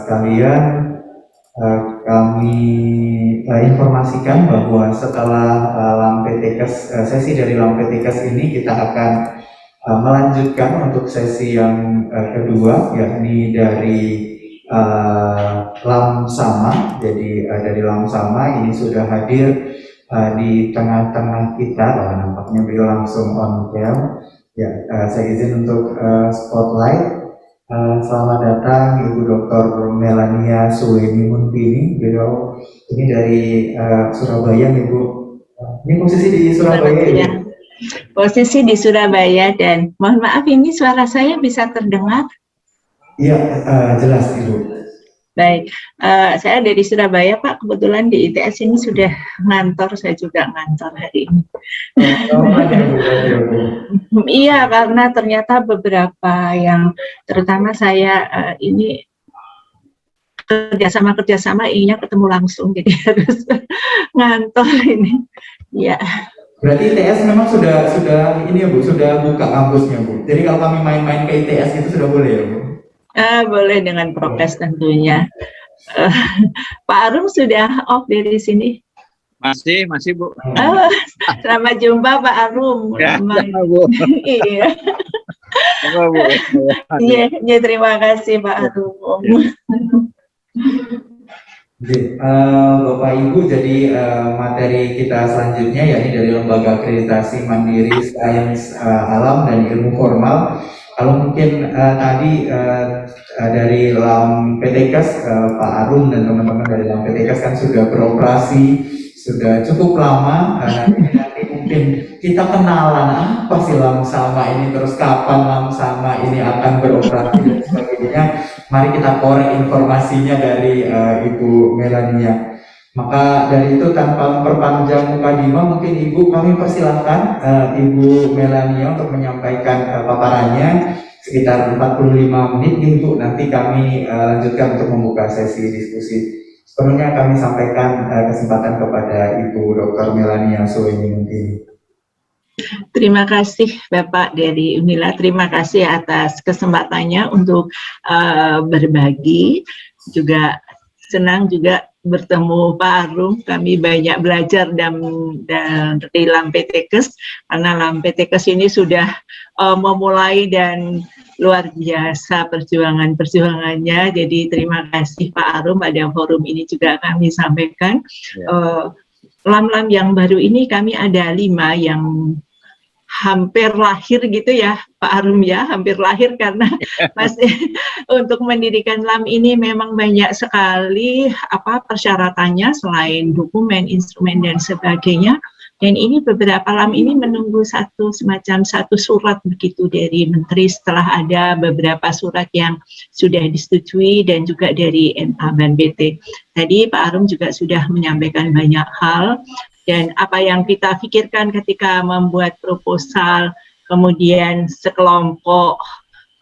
sekalian, kami informasikan bahwa setelah sesi dari LAMPTKes ini kita akan melanjutkan untuk sesi yang kedua, yakni dari LAM Sama. Jadi dari LAM Sama ini sudah hadir di tengah-tengah kita. Nampaknya beliau langsung on cam. Ya, saya izin untuk spotlight. Selamat datang Ibu Dr. Melania Suweni Muntini. Beliau ini dari Surabaya, Ibu. Ini posisi di Surabaya ya? Posisi di Surabaya, dan mohon maaf ini suara saya bisa terdengar? Iya, jelas Ibu. Baik, saya dari Surabaya Pak, kebetulan di ITS ini sudah ngantor, saya juga ngantor hari ini. Iya, karena ternyata beberapa yang, terutama saya ini kerjasama inginnya ketemu langsung, jadi harus ngantor ini. Ya. Berarti ITS memang sudah ini ya Bu, sudah buka kampusnya Bu. Jadi kalau kami main-main ke ITS itu sudah boleh ya Bu? Boleh dengan prokes tentunya. Pak Arum sudah off dari sini? Masih Bu. Selamat jumpa Pak Arum. Ya, Bu. Iya. Bu. Iya, terima kasih Pak Arum. Bapak Ibu, jadi materi kita selanjutnya yakni dari Lembaga Akreditasi Mandiri Sains Alam dan Ilmu Formal. Kalau mungkin tadi dari LAMPTKes, Pak Arum dan teman-teman dari LAMPTKes kan sudah beroperasi sudah cukup lama. Nanti mungkin kita kenalan apa sih LAM Sama ini, terus kapan LAM Sama ini akan beroperasi dan sebagainya. Mari kita korek informasinya dari Ibu Melania. Maka dari itu tanpa memperpanjang mukadimah, mungkin Ibu kami persilahkan Ibu Melania untuk menyampaikan paparannya sekitar 45 menit Ibu. Nanti kami lanjutkan untuk membuka sesi diskusi. Sepenuhnya kami sampaikan kesempatan kepada Ibu Dr. Melania Suweni Muntini. Terima kasih Bapak dari Unila, terima kasih atas kesempatannya untuk berbagi. Juga senang juga bertemu Pak Arum, kami banyak belajar dari LAMPTKes, karena LAMPTKes ini sudah memulai dan luar biasa perjuangannya. Jadi terima kasih Pak Arum, pada forum ini juga kami sampaikan. LAM-LAM yang baru ini kami ada 5 yang hampir lahir gitu ya Pak Arum ya, hampir lahir karena masih untuk mendirikan LAM ini memang banyak sekali persyaratannya selain dokumen, instrumen dan sebagainya. Dan ini beberapa LAM ini menunggu semacam satu surat begitu dari Menteri, setelah ada beberapa surat yang sudah disetujui dan juga dari NA dan BT. Tadi Pak Arum juga sudah menyampaikan banyak hal. Dan apa yang kita pikirkan ketika membuat proposal, kemudian sekelompok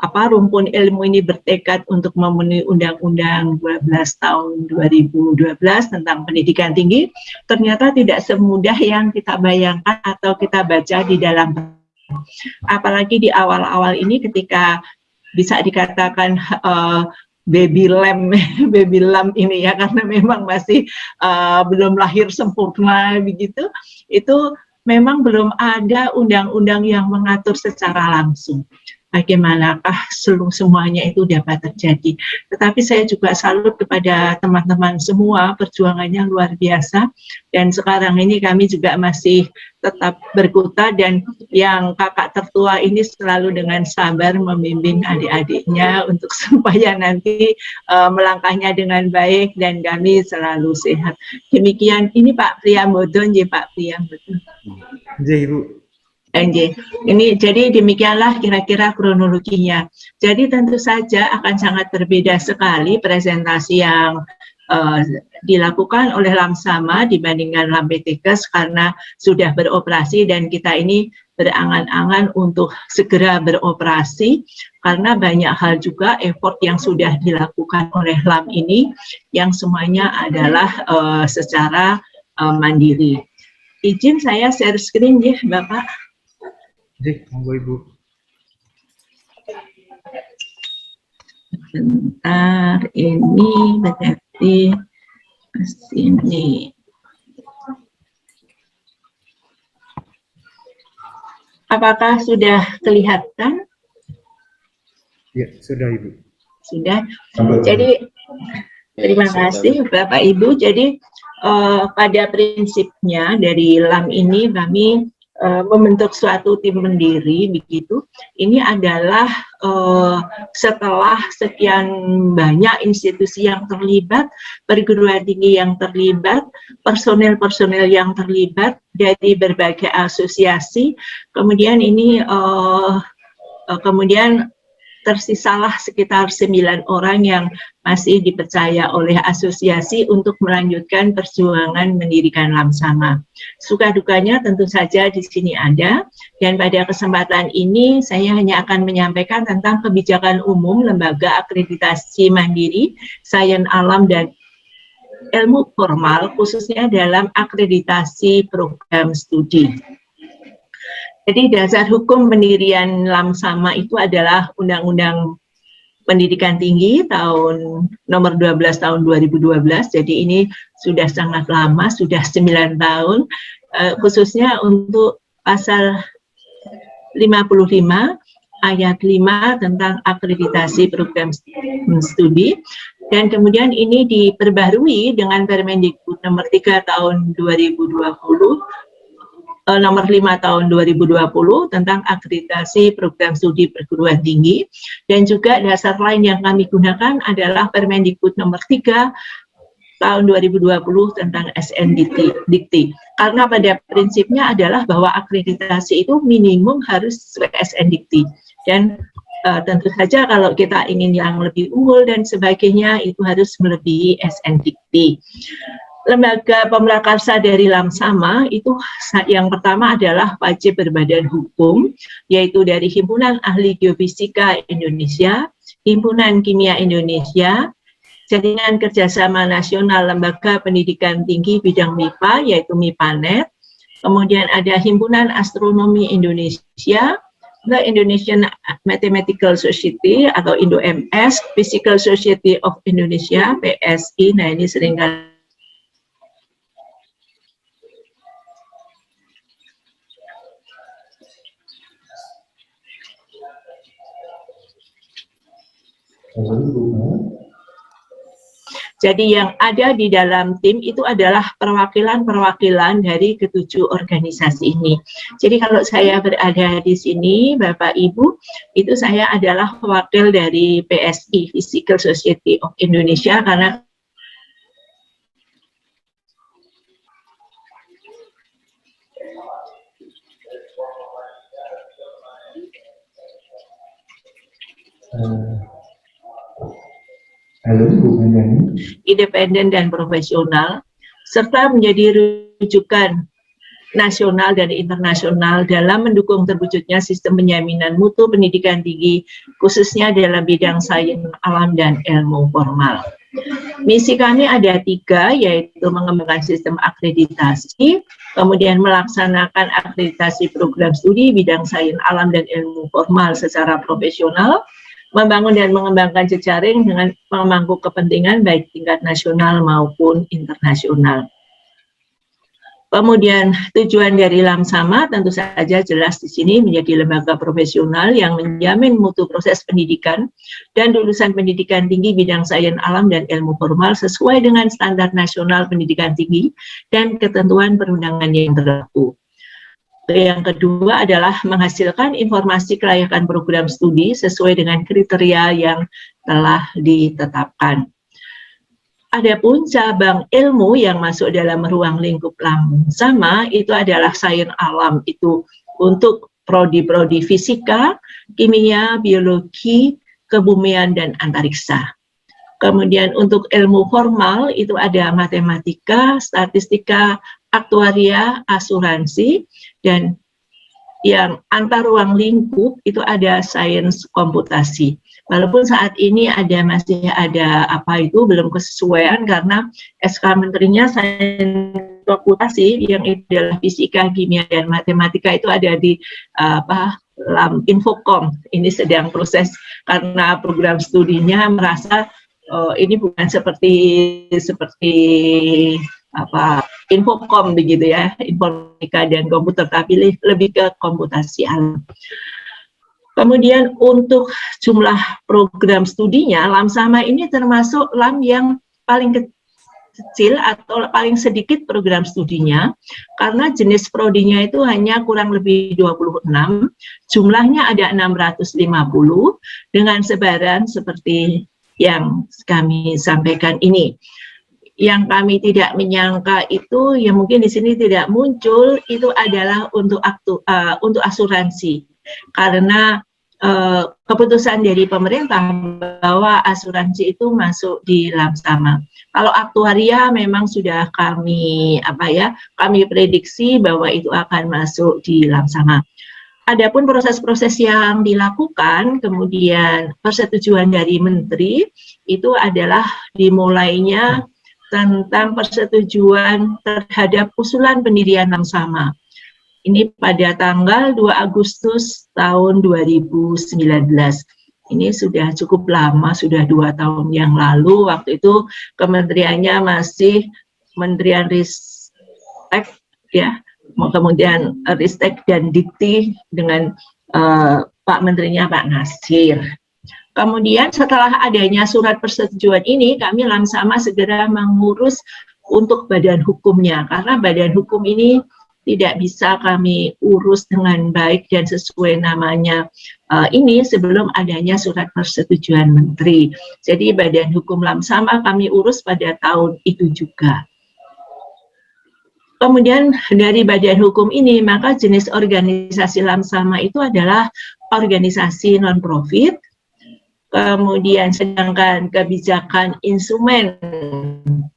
rumpun ilmu ini bertekad untuk memenuhi Undang-Undang 12 tahun 2012 tentang pendidikan tinggi, ternyata tidak semudah yang kita bayangkan atau kita baca di dalam. Apalagi di awal-awal ini ketika bisa dikatakan baby lamb ini ya, karena memang masih belum lahir sempurna begitu, itu memang belum ada undang-undang yang mengatur secara langsung bagaimanakah semuanya itu dapat terjadi. Tetapi saya juga salut kepada teman-teman semua, perjuangannya luar biasa, dan sekarang ini kami juga masih tetap berkutat, dan yang kakak tertua ini selalu dengan sabar membimbing adik-adiknya untuk supaya nanti melangkahnya dengan baik dan kami selalu sehat. Demikian, ini Pak Priyambodon, Pak Priyambodon. Ibu. Ini jadi demikianlah kira-kira kronologinya. Jadi tentu saja akan sangat berbeda sekali presentasi yang dilakukan oleh LAM Sama dibandingkan LAMPTKes karena sudah beroperasi dan kita ini berangan-angan untuk segera beroperasi karena banyak hal juga effort yang sudah dilakukan oleh LAM ini yang semuanya adalah secara mandiri. Izin saya share screen ya Bapak. Monggo Ibu. Bentar, ini berarti sini. Apakah sudah kelihatan? Ya, sudah Ibu. Sudah. Jadi terima kasih Bapak Ibu. Jadi pada prinsipnya dari LAM ini kami membentuk suatu tim pendiri begitu. Ini adalah setelah sekian banyak institusi yang terlibat, perguruan tinggi yang terlibat, personel-personel yang terlibat dari berbagai asosiasi. Kemudian ini kemudian tersisalah sekitar 9 orang yang masih dipercaya oleh asosiasi untuk melanjutkan perjuangan mendirikan Lamsama. Suka dukanya tentu saja di sini ada, dan pada kesempatan ini saya hanya akan menyampaikan tentang kebijakan umum Lembaga Akreditasi Mandiri, Sains Alam dan Ilmu Formal, khususnya dalam akreditasi program studi. Jadi dasar hukum pendirian Lamsama itu adalah Undang-Undang Pendidikan Tinggi tahun nomor 12 tahun 2012. Jadi ini sudah sangat lama, sudah 9 tahun, khususnya untuk pasal 55 ayat 5 tentang akreditasi program studi. Dan kemudian ini diperbarui dengan Permendikbud nomor 3 tahun 2020, nomor 5 tahun 2020 tentang akreditasi program studi perguruan tinggi, dan juga dasar lain yang kami gunakan adalah Permendikbud nomor 3 tahun 2020 tentang SNDikti. Karena pada prinsipnya adalah bahwa akreditasi itu minimum harus sesuai SNDikti, dan tentu saja kalau kita ingin yang lebih unggul dan sebagainya itu harus melebihi SNDikti. Lembaga pemrakarsa dari Lamsama itu yang pertama adalah wajib berbadan hukum, yaitu dari Himpunan Ahli Geofisika Indonesia, Himpunan Kimia Indonesia, Jaringan Kerjasama Nasional Lembaga Pendidikan Tinggi Bidang MIPA, yaitu MIPANET, kemudian ada Himpunan Astronomi Indonesia, The Indonesian Mathematical Society atau Indo-MS, Physical Society of Indonesia, PSI, nah ini seringkali jadi yang ada di dalam tim itu adalah perwakilan-perwakilan dari ketujuh organisasi ini. Jadi kalau saya berada di sini, Bapak Ibu, itu saya adalah wakil dari PSI, Physical Society of Indonesia, karena Halo, Bu Mandani. Independen dan profesional, serta menjadi rujukan nasional dan internasional dalam mendukung terwujudnya sistem penjaminan mutu pendidikan tinggi, khususnya dalam bidang sains alam dan ilmu formal. Misi kami ada 3, yaitu mengembangkan sistem akreditasi, kemudian melaksanakan akreditasi program studi bidang sains alam dan ilmu formal secara profesional, membangun dan mengembangkan jejaring dengan pemangku kepentingan baik tingkat nasional maupun internasional. Kemudian tujuan dari Lamsama tentu saja jelas di sini menjadi lembaga profesional yang menjamin mutu proses pendidikan dan lulusan pendidikan tinggi bidang sains alam dan ilmu formal sesuai dengan standar nasional pendidikan tinggi dan ketentuan perundangan yang berlaku. Yang kedua adalah menghasilkan informasi kelayakan program studi sesuai dengan kriteria yang telah ditetapkan. Adapun cabang ilmu yang masuk dalam ruang lingkup Lamsama itu adalah sains alam, itu untuk prodi-prodi fisika, kimia, biologi, kebumian, dan antariksa. Kemudian untuk ilmu formal itu ada matematika, statistika, aktuaria, asuransi, dan yang antar ruang lingkup itu ada sains komputasi. Walaupun saat ini masih ada belum kesesuaian karena SK Menterinya sains komputasi yang itu adalah fisika, kimia, dan matematika itu ada di Infokom ini sedang proses karena program studinya merasa ini bukan seperti apa Infokom begitu ya, informatika dan komputer, tapi lebih ke komputasi alam. Kemudian untuk jumlah program studinya, LAM-SAMA ini termasuk LAM yang paling kecil atau paling sedikit program studinya, karena jenis prodinya itu hanya kurang lebih 26, jumlahnya ada 650, dengan sebaran seperti yang kami sampaikan ini. Yang kami tidak menyangka itu, yang mungkin di sini tidak muncul, itu adalah untuk asuransi. Karena keputusan dari pemerintah bahwa asuransi itu masuk di LAM-SAMA. Kalau aktuaria memang sudah kami kami prediksi bahwa itu akan masuk di LAM-SAMA. Adapun proses-proses yang dilakukan, kemudian persetujuan dari menteri itu adalah dimulainya tentang persetujuan terhadap usulan pendirian LAM-SAMA. Ini pada tanggal 2 Agustus tahun 2019. Ini sudah cukup lama, sudah 2 tahun yang lalu. Waktu itu kementeriannya masih Kementerian Ristek, ya, kemudian Ristek dan Dikti dengan Pak Menterinya Pak Nasir. Kemudian setelah adanya surat persetujuan ini, kami LAM-SAMA segera mengurus untuk badan hukumnya, karena badan hukum ini tidak bisa kami urus dengan baik dan sesuai namanya ini sebelum adanya surat persetujuan menteri. Jadi badan hukum LAM-SAMA kami urus pada tahun itu juga. Kemudian dari badan hukum ini, maka jenis organisasi LAM-SAMA itu adalah organisasi non-profit. Kemudian sedangkan kebijakan instrumen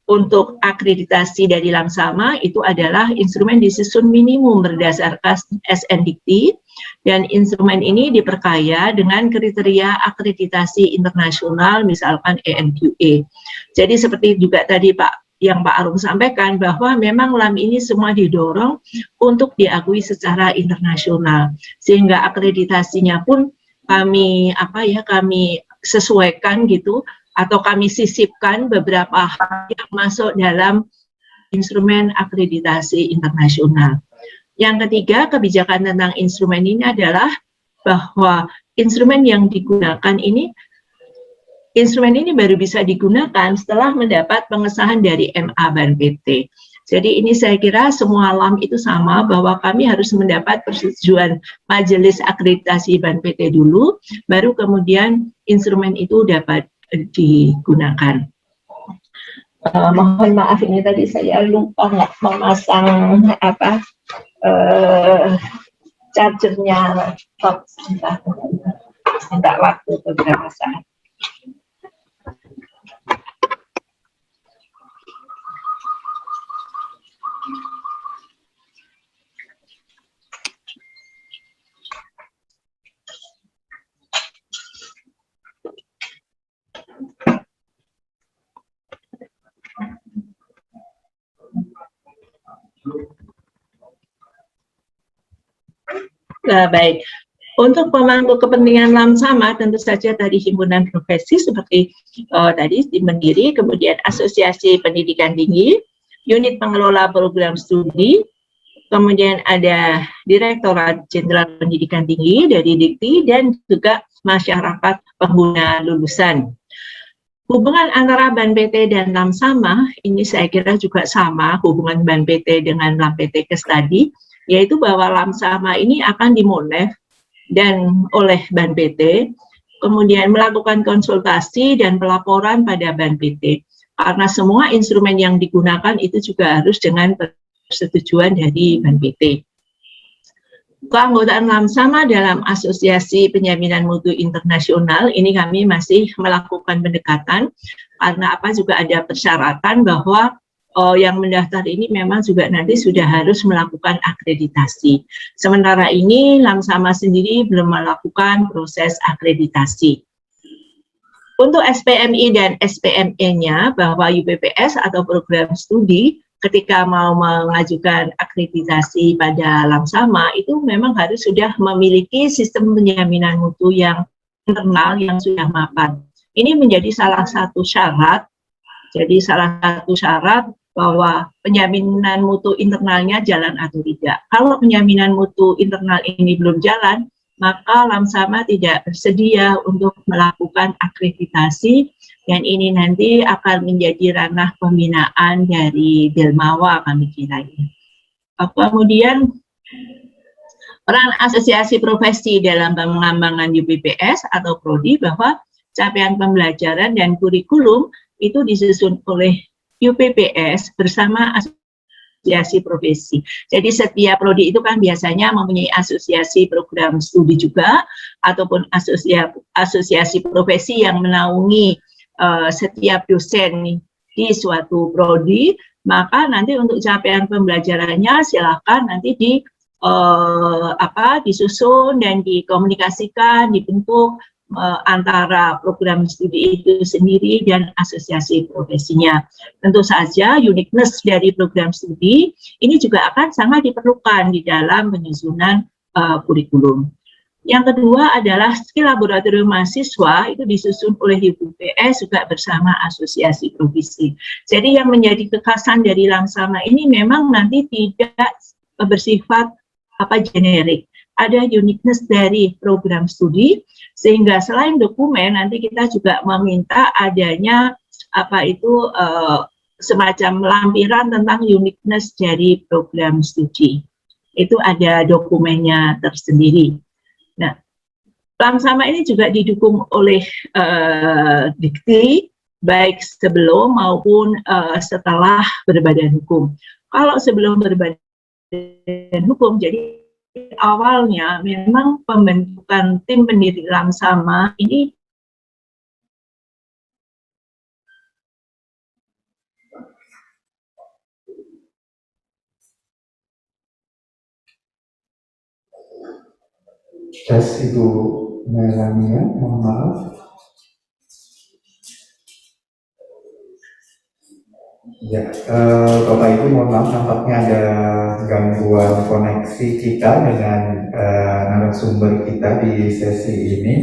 untuk akreditasi dari LAM-SAMA itu adalah instrumen disusun minimum berdasarkan SNDikti, dan instrumen ini diperkaya dengan kriteria akreditasi internasional, misalkan ENQA. Jadi seperti juga tadi yang Pak Arum sampaikan, bahwa memang LAM ini semua didorong untuk diakui secara internasional, sehingga akreditasinya pun kami kami sesuaikan gitu, atau kami sisipkan beberapa hal yang masuk dalam instrumen akreditasi internasional. Yang ketiga, kebijakan tentang instrumen ini adalah bahwa instrumen yang digunakan ini, instrumen ini baru bisa digunakan setelah mendapat pengesahan dari MA BAN PT. Jadi ini saya kira semua LAM itu sama, bahwa kami harus mendapat persetujuan Majelis Akreditasi BAN PT dulu, baru kemudian instrumen itu dapat digunakan. Mohon maaf, ini tadi saya lupa nggak memasang chargernya laptop, sebentar waktu beberapa saat. Baik, untuk pemangku kepentingan LAM-SAMA tentu saja tadi himpunan profesi seperti tadi Mendiri, kemudian Asosiasi Pendidikan Tinggi, unit pengelola program studi, kemudian ada Direktorat Jenderal Pendidikan Tinggi dari Dikti, dan juga masyarakat pengguna lulusan. Hubungan antara BAN PT dan LAM-SAMA ini saya kira juga sama hubungan BAN PT dengan LAM PT Kestadi, yaitu bahwa LAM-SAMA ini akan dimonef dan oleh BAN PT, kemudian melakukan konsultasi dan pelaporan pada BAN PT. Karena semua instrumen yang digunakan itu juga harus dengan persetujuan dari BAN PT. Keanggotaan LAM-SAMA dalam Asosiasi Penjaminan Mutu Internasional ini kami masih melakukan pendekatan, karena juga ada persyaratan bahwa yang mendaftar ini memang juga nanti sudah harus melakukan akreditasi. Sementara ini LAM-SAMA sendiri belum melakukan proses akreditasi. Untuk SPMI dan SPME-nya, bahwa UPPS atau program studi ketika mau mengajukan akreditasi pada Lamsama itu memang harus sudah memiliki sistem penjaminan mutu yang internal yang sudah mapan. Ini menjadi salah satu syarat. Jadi salah satu syarat bahwa penjaminan mutu internalnya jalan atau tidak. Kalau penjaminan mutu internal ini belum jalan, maka Lamsama tidak bersedia untuk melakukan akreditasi, dan ini nanti akan menjadi ranah pembinaan dari Delmawa, kami kira ini. Kemudian peran asosiasi profesi dalam pengembangan UPPS atau prodi, bahwa capaian pembelajaran dan kurikulum itu disusun oleh UPPS bersama asosiasi profesi. Jadi setiap prodi itu kan biasanya mempunyai asosiasi program studi juga, ataupun asosiasi profesi yang menaungi setiap dosen di suatu prodi. Maka nanti untuk capaian pembelajarannya silakan nanti disusun dan dikomunikasikan, dibentuk antara program studi itu sendiri dan asosiasi profesinya. Tentu saja uniqueness dari program studi ini juga akan sangat diperlukan di dalam penyusunan kurikulum. Yang kedua adalah skill laboratorium mahasiswa, itu disusun oleh UPPS juga bersama asosiasi profesi. Jadi yang menjadi kekhasan dari Lamsama ini memang nanti tidak bersifat generik. Ada uniqueness dari program studi, sehingga selain dokumen nanti kita juga meminta adanya semacam lampiran tentang uniqueness dari program studi. Itu ada dokumennya tersendiri. Nah, Lamsama ini juga didukung oleh dikti, baik sebelum maupun setelah berbadan hukum. Kalau sebelum berbadan hukum, jadi awalnya memang pembentukan tim pendiri Lamsama ini Ibu Melania, mohon maaf. Ya, Bapak Ibu mohon maaf, nampaknya ada gangguan koneksi kita dengan narasumber kita di sesi ini.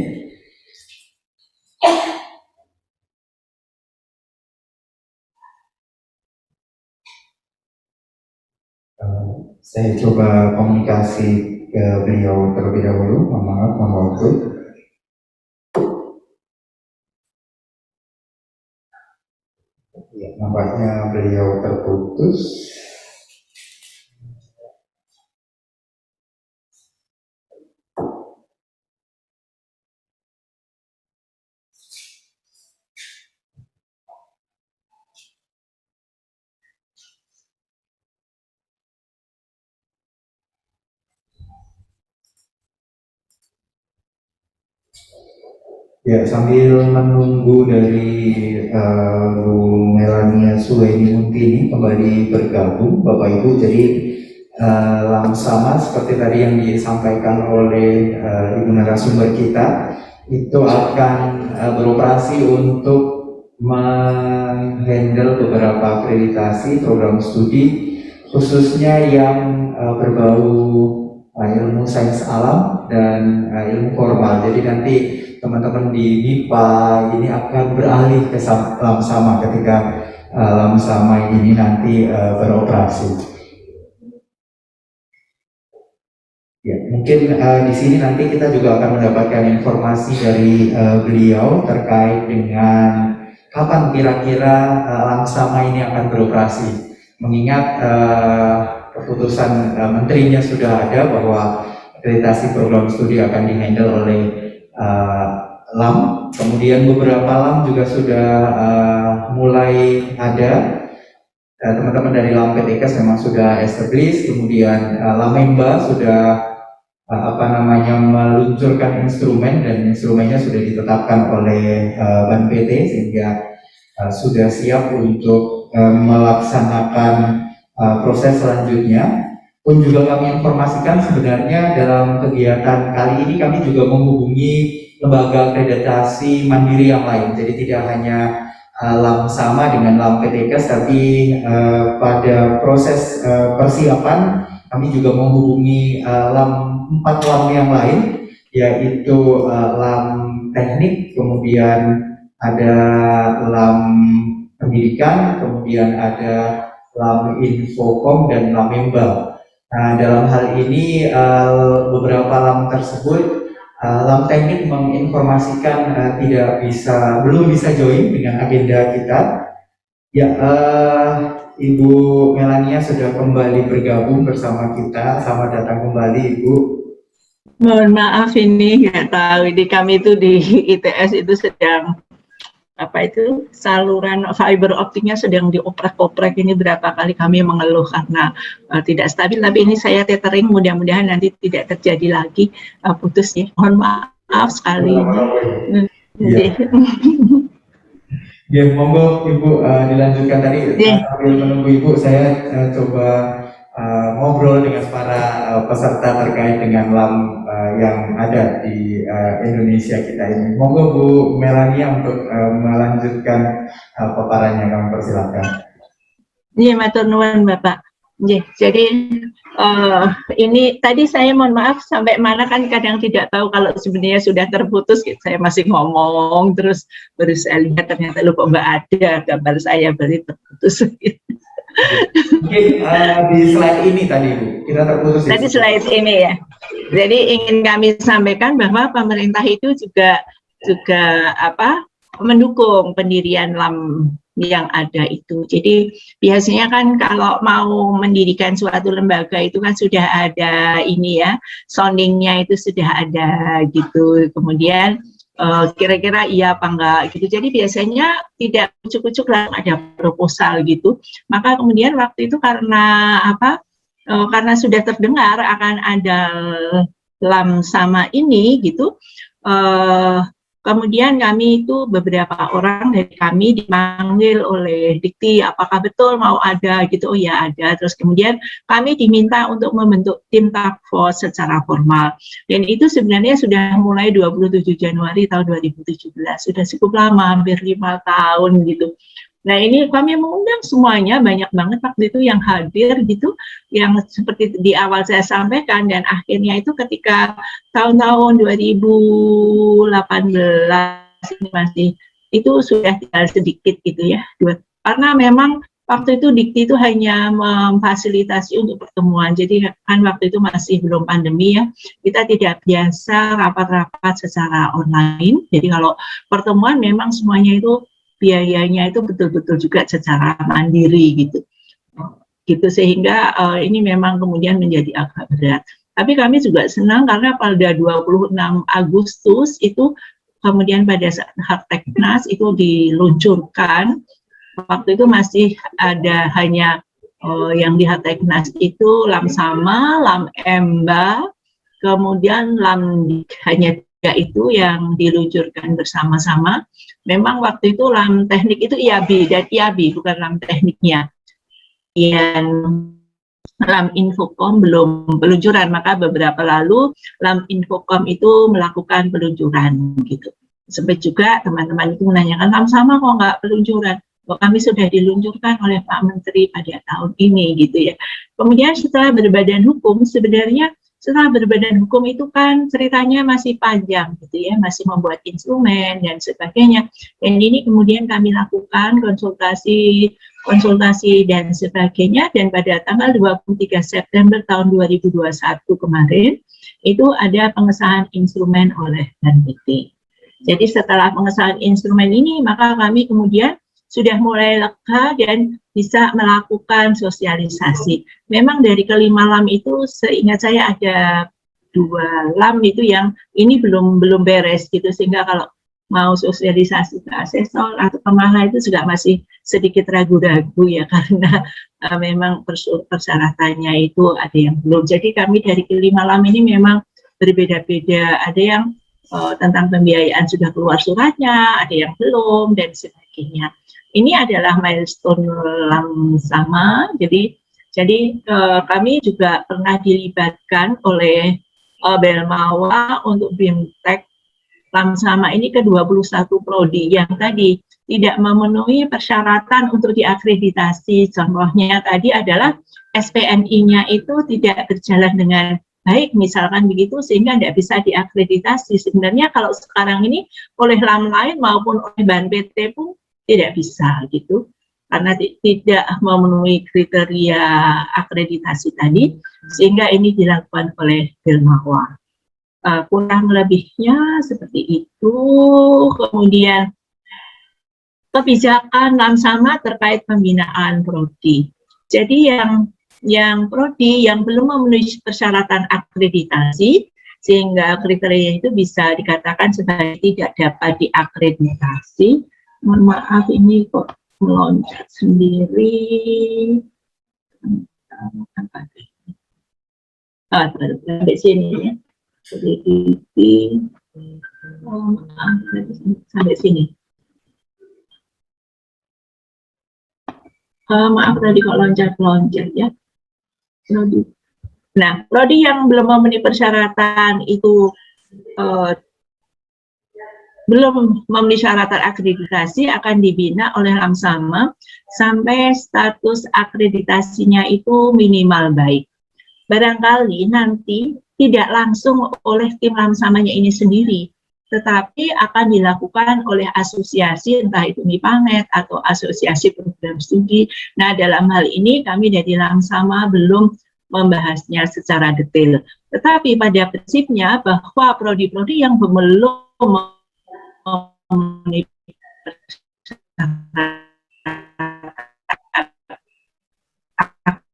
Saya coba komunikasi ke beliau terlebih dahulu, mohon maaf, mohon waktu. Ya, nampaknya beliau terputus. Ya, sambil menunggu dari Bu Melania Suweni Muntini kembali bergabung, Bapak Ibu, jadi Lamsama seperti tadi yang disampaikan oleh Ibu narasumber kita, itu akan beroperasi untuk menghandle beberapa akreditasi program studi, khususnya yang berbau ilmu sains alam dan ilmu formal. Jadi nanti teman-teman di MIPA ini akan beralih ke Lamsama ketika Lamsama ini nanti beroperasi. Ya, mungkin di sini nanti kita juga akan mendapatkan informasi dari beliau terkait dengan kapan kira-kira Lamsama ini akan beroperasi. Mengingat keputusan menterinya sudah ada bahwa akreditasi program studi akan dihandle oleh LAM, kemudian beberapa LAM juga sudah mulai ada. Teman-teman dari LAM PTKes memang sudah established, kemudian Lamemba sudah meluncurkan instrumen, dan instrumennya sudah ditetapkan oleh Ban PT sehingga sudah siap untuk melaksanakan proses selanjutnya. Pun juga kami informasikan sebenarnya dalam kegiatan kali ini kami juga menghubungi lembaga akreditasi mandiri yang lain. Jadi tidak hanya lam sama dengan lam PTKes, tapi pada proses persiapan kami juga menghubungi empat lam yang lain, yaitu lam teknik, kemudian ada lam pendidikan, kemudian ada lam infokom dan lam embal. Nah, dalam hal ini beberapa lam tersebut, lam teknik menginformasikan belum bisa join dengan agenda kita. Ya, Ibu Melania sudah kembali bergabung bersama kita. Selamat datang kembali, Ibu. Mohon maaf ini nggak tahu, di kami itu di ITS itu sedang saluran fiber optiknya sedang dioprek-oprek. Ini berapa kali kami mengeluh karena tidak stabil, tapi ini saya tethering, mudah-mudahan nanti tidak terjadi lagi putus ya. Mohon maaf sekali. Ya. Ya, monggo Ibu dilanjutkan tadi. Sambil menunggu Ibu, saya coba ngobrol dengan para peserta terkait dengan lam yang ada di Indonesia kita ini. Monggo Bu Melania untuk melanjutkan paparannya, kami persilakan. Iya, matur nuwun Bapak. Jadi ini tadi saya mohon maaf sampai mana kan kadang tidak tahu kalau sebenarnya sudah terputus. Saya masih ngomong terus baru saya lihat ternyata lupa nggak ada gambar saya, berarti terputus. Mungkin di slide ini tadi Bu, kita terputus. Tadi slide ini ya. Jadi ingin kami sampaikan bahwa pemerintah itu juga mendukung pendirian lam yang ada itu. Jadi biasanya kan kalau mau mendirikan suatu lembaga itu kan sudah ada ini ya, soundingnya itu sudah ada gitu. Kemudian kira-kira iya apa enggak gitu. Jadi biasanya tidak ucuk-ucuk lah ada proposal gitu. Maka kemudian waktu itu karena karena sudah terdengar akan ada lam sama ini gitu. Kemudian kami itu beberapa orang dari kami dipanggil oleh Dikti, apakah betul mau ada gitu? Oh ya ada. Terus kemudian kami diminta untuk membentuk tim task force secara formal. Dan itu sebenarnya sudah mulai 27 Januari tahun 2017. Sudah cukup lama, hampir 5 tahun gitu. Nah ini kami mengundang semuanya, banyak banget waktu itu yang hadir gitu, yang seperti di awal saya sampaikan, dan akhirnya itu ketika tahun-tahun 2018 ini masih itu sudah tinggal sedikit gitu ya, karena memang waktu itu Dikti itu hanya memfasilitasi untuk pertemuan, jadi kan waktu itu masih belum pandemi ya, kita tidak biasa rapat-rapat secara online, jadi kalau pertemuan memang semuanya itu biayanya itu betul-betul juga secara mandiri gitu sehingga ini memang kemudian menjadi agak berat. Tapi kami juga senang karena pada 26 Agustus itu kemudian pada saat Harteknas itu diluncurkan. Waktu itu masih ada hanya yang di Harteknas itu lam sama, lam emba, kemudian lam hanya itu yang diluncurkan bersama-sama. Memang waktu itu lam teknik itu IAB dan IAB bukan lam tekniknya. Dan lam infokom belum peluncuran, maka beberapa lalu lam infokom itu melakukan peluncuran gitu. Sampai juga teman-teman itu menanyakan lam sama kok nggak peluncuran. Kok kami sudah diluncurkan oleh Pak Menteri pada tahun ini gitu ya. Kemudian setelah berbadan hukum, sebenarnya setelah berbadan hukum itu kan ceritanya masih panjang gitu ya, masih membuat instrumen dan sebagainya. Dan ini kemudian kami lakukan konsultasi dan sebagainya, dan pada tanggal 23 September tahun 2021 kemarin itu ada pengesahan instrumen oleh BNPT. Jadi setelah pengesahan instrumen ini maka kami kemudian sudah mulai lega dan bisa melakukan sosialisasi. Memang dari kelima lam itu seingat saya ada 2 lam itu yang ini belum beres gitu, sehingga kalau mau sosialisasi ke asesor atau pemahala itu juga masih sedikit ragu-ragu ya, karena memang persyaratannya itu ada yang belum. Jadi kami dari kelima lam ini memang berbeda-beda, ada yang tentang pembiayaan sudah keluar suratnya, ada yang belum dan sebagainya. Ini adalah milestone lam sama. Jadi kami juga pernah dilibatkan oleh Belmawa untuk BIMTEK lam sama ini ke 21 prodi yang tadi tidak memenuhi persyaratan untuk diakreditasi. Contohnya tadi adalah SPNI-nya itu tidak berjalan dengan baik, misalkan begitu, sehingga tidak bisa diakreditasi. Sebenarnya kalau sekarang ini oleh LAM lain maupun oleh BANPT pun tidak bisa gitu, karena tidak memenuhi kriteria akreditasi tadi, sehingga ini dilakukan oleh Bilmahwa. Kurang lebihnya seperti itu. Kemudian kebijakan Lamsama terkait pembinaan prodi. Jadi yang prodi yang belum memenuhi persyaratan akreditasi, sehingga kriteria itu bisa dikatakan sebagai tidak dapat diakreditasi. Mohon maaf, ini kok meloncat sendiri. Sampai sini ya. Sampai sini. Maaf tadi kok loncat-loncat ya. Nah, prodi yang belum memenuhi persyaratan itu belum memenuhi syarat akreditasi akan dibina oleh Lamsama sampai status akreditasinya itu minimal baik. Barangkali nanti tidak langsung oleh tim Lamsamanya ini sendiri, tetapi akan dilakukan oleh asosiasi, entah itu MIPAMED atau asosiasi program studi. Nah, dalam hal ini kami dari Lamsama belum membahasnya secara detail. Tetapi pada prinsipnya bahwa prodi-prodi yang belum memenuhi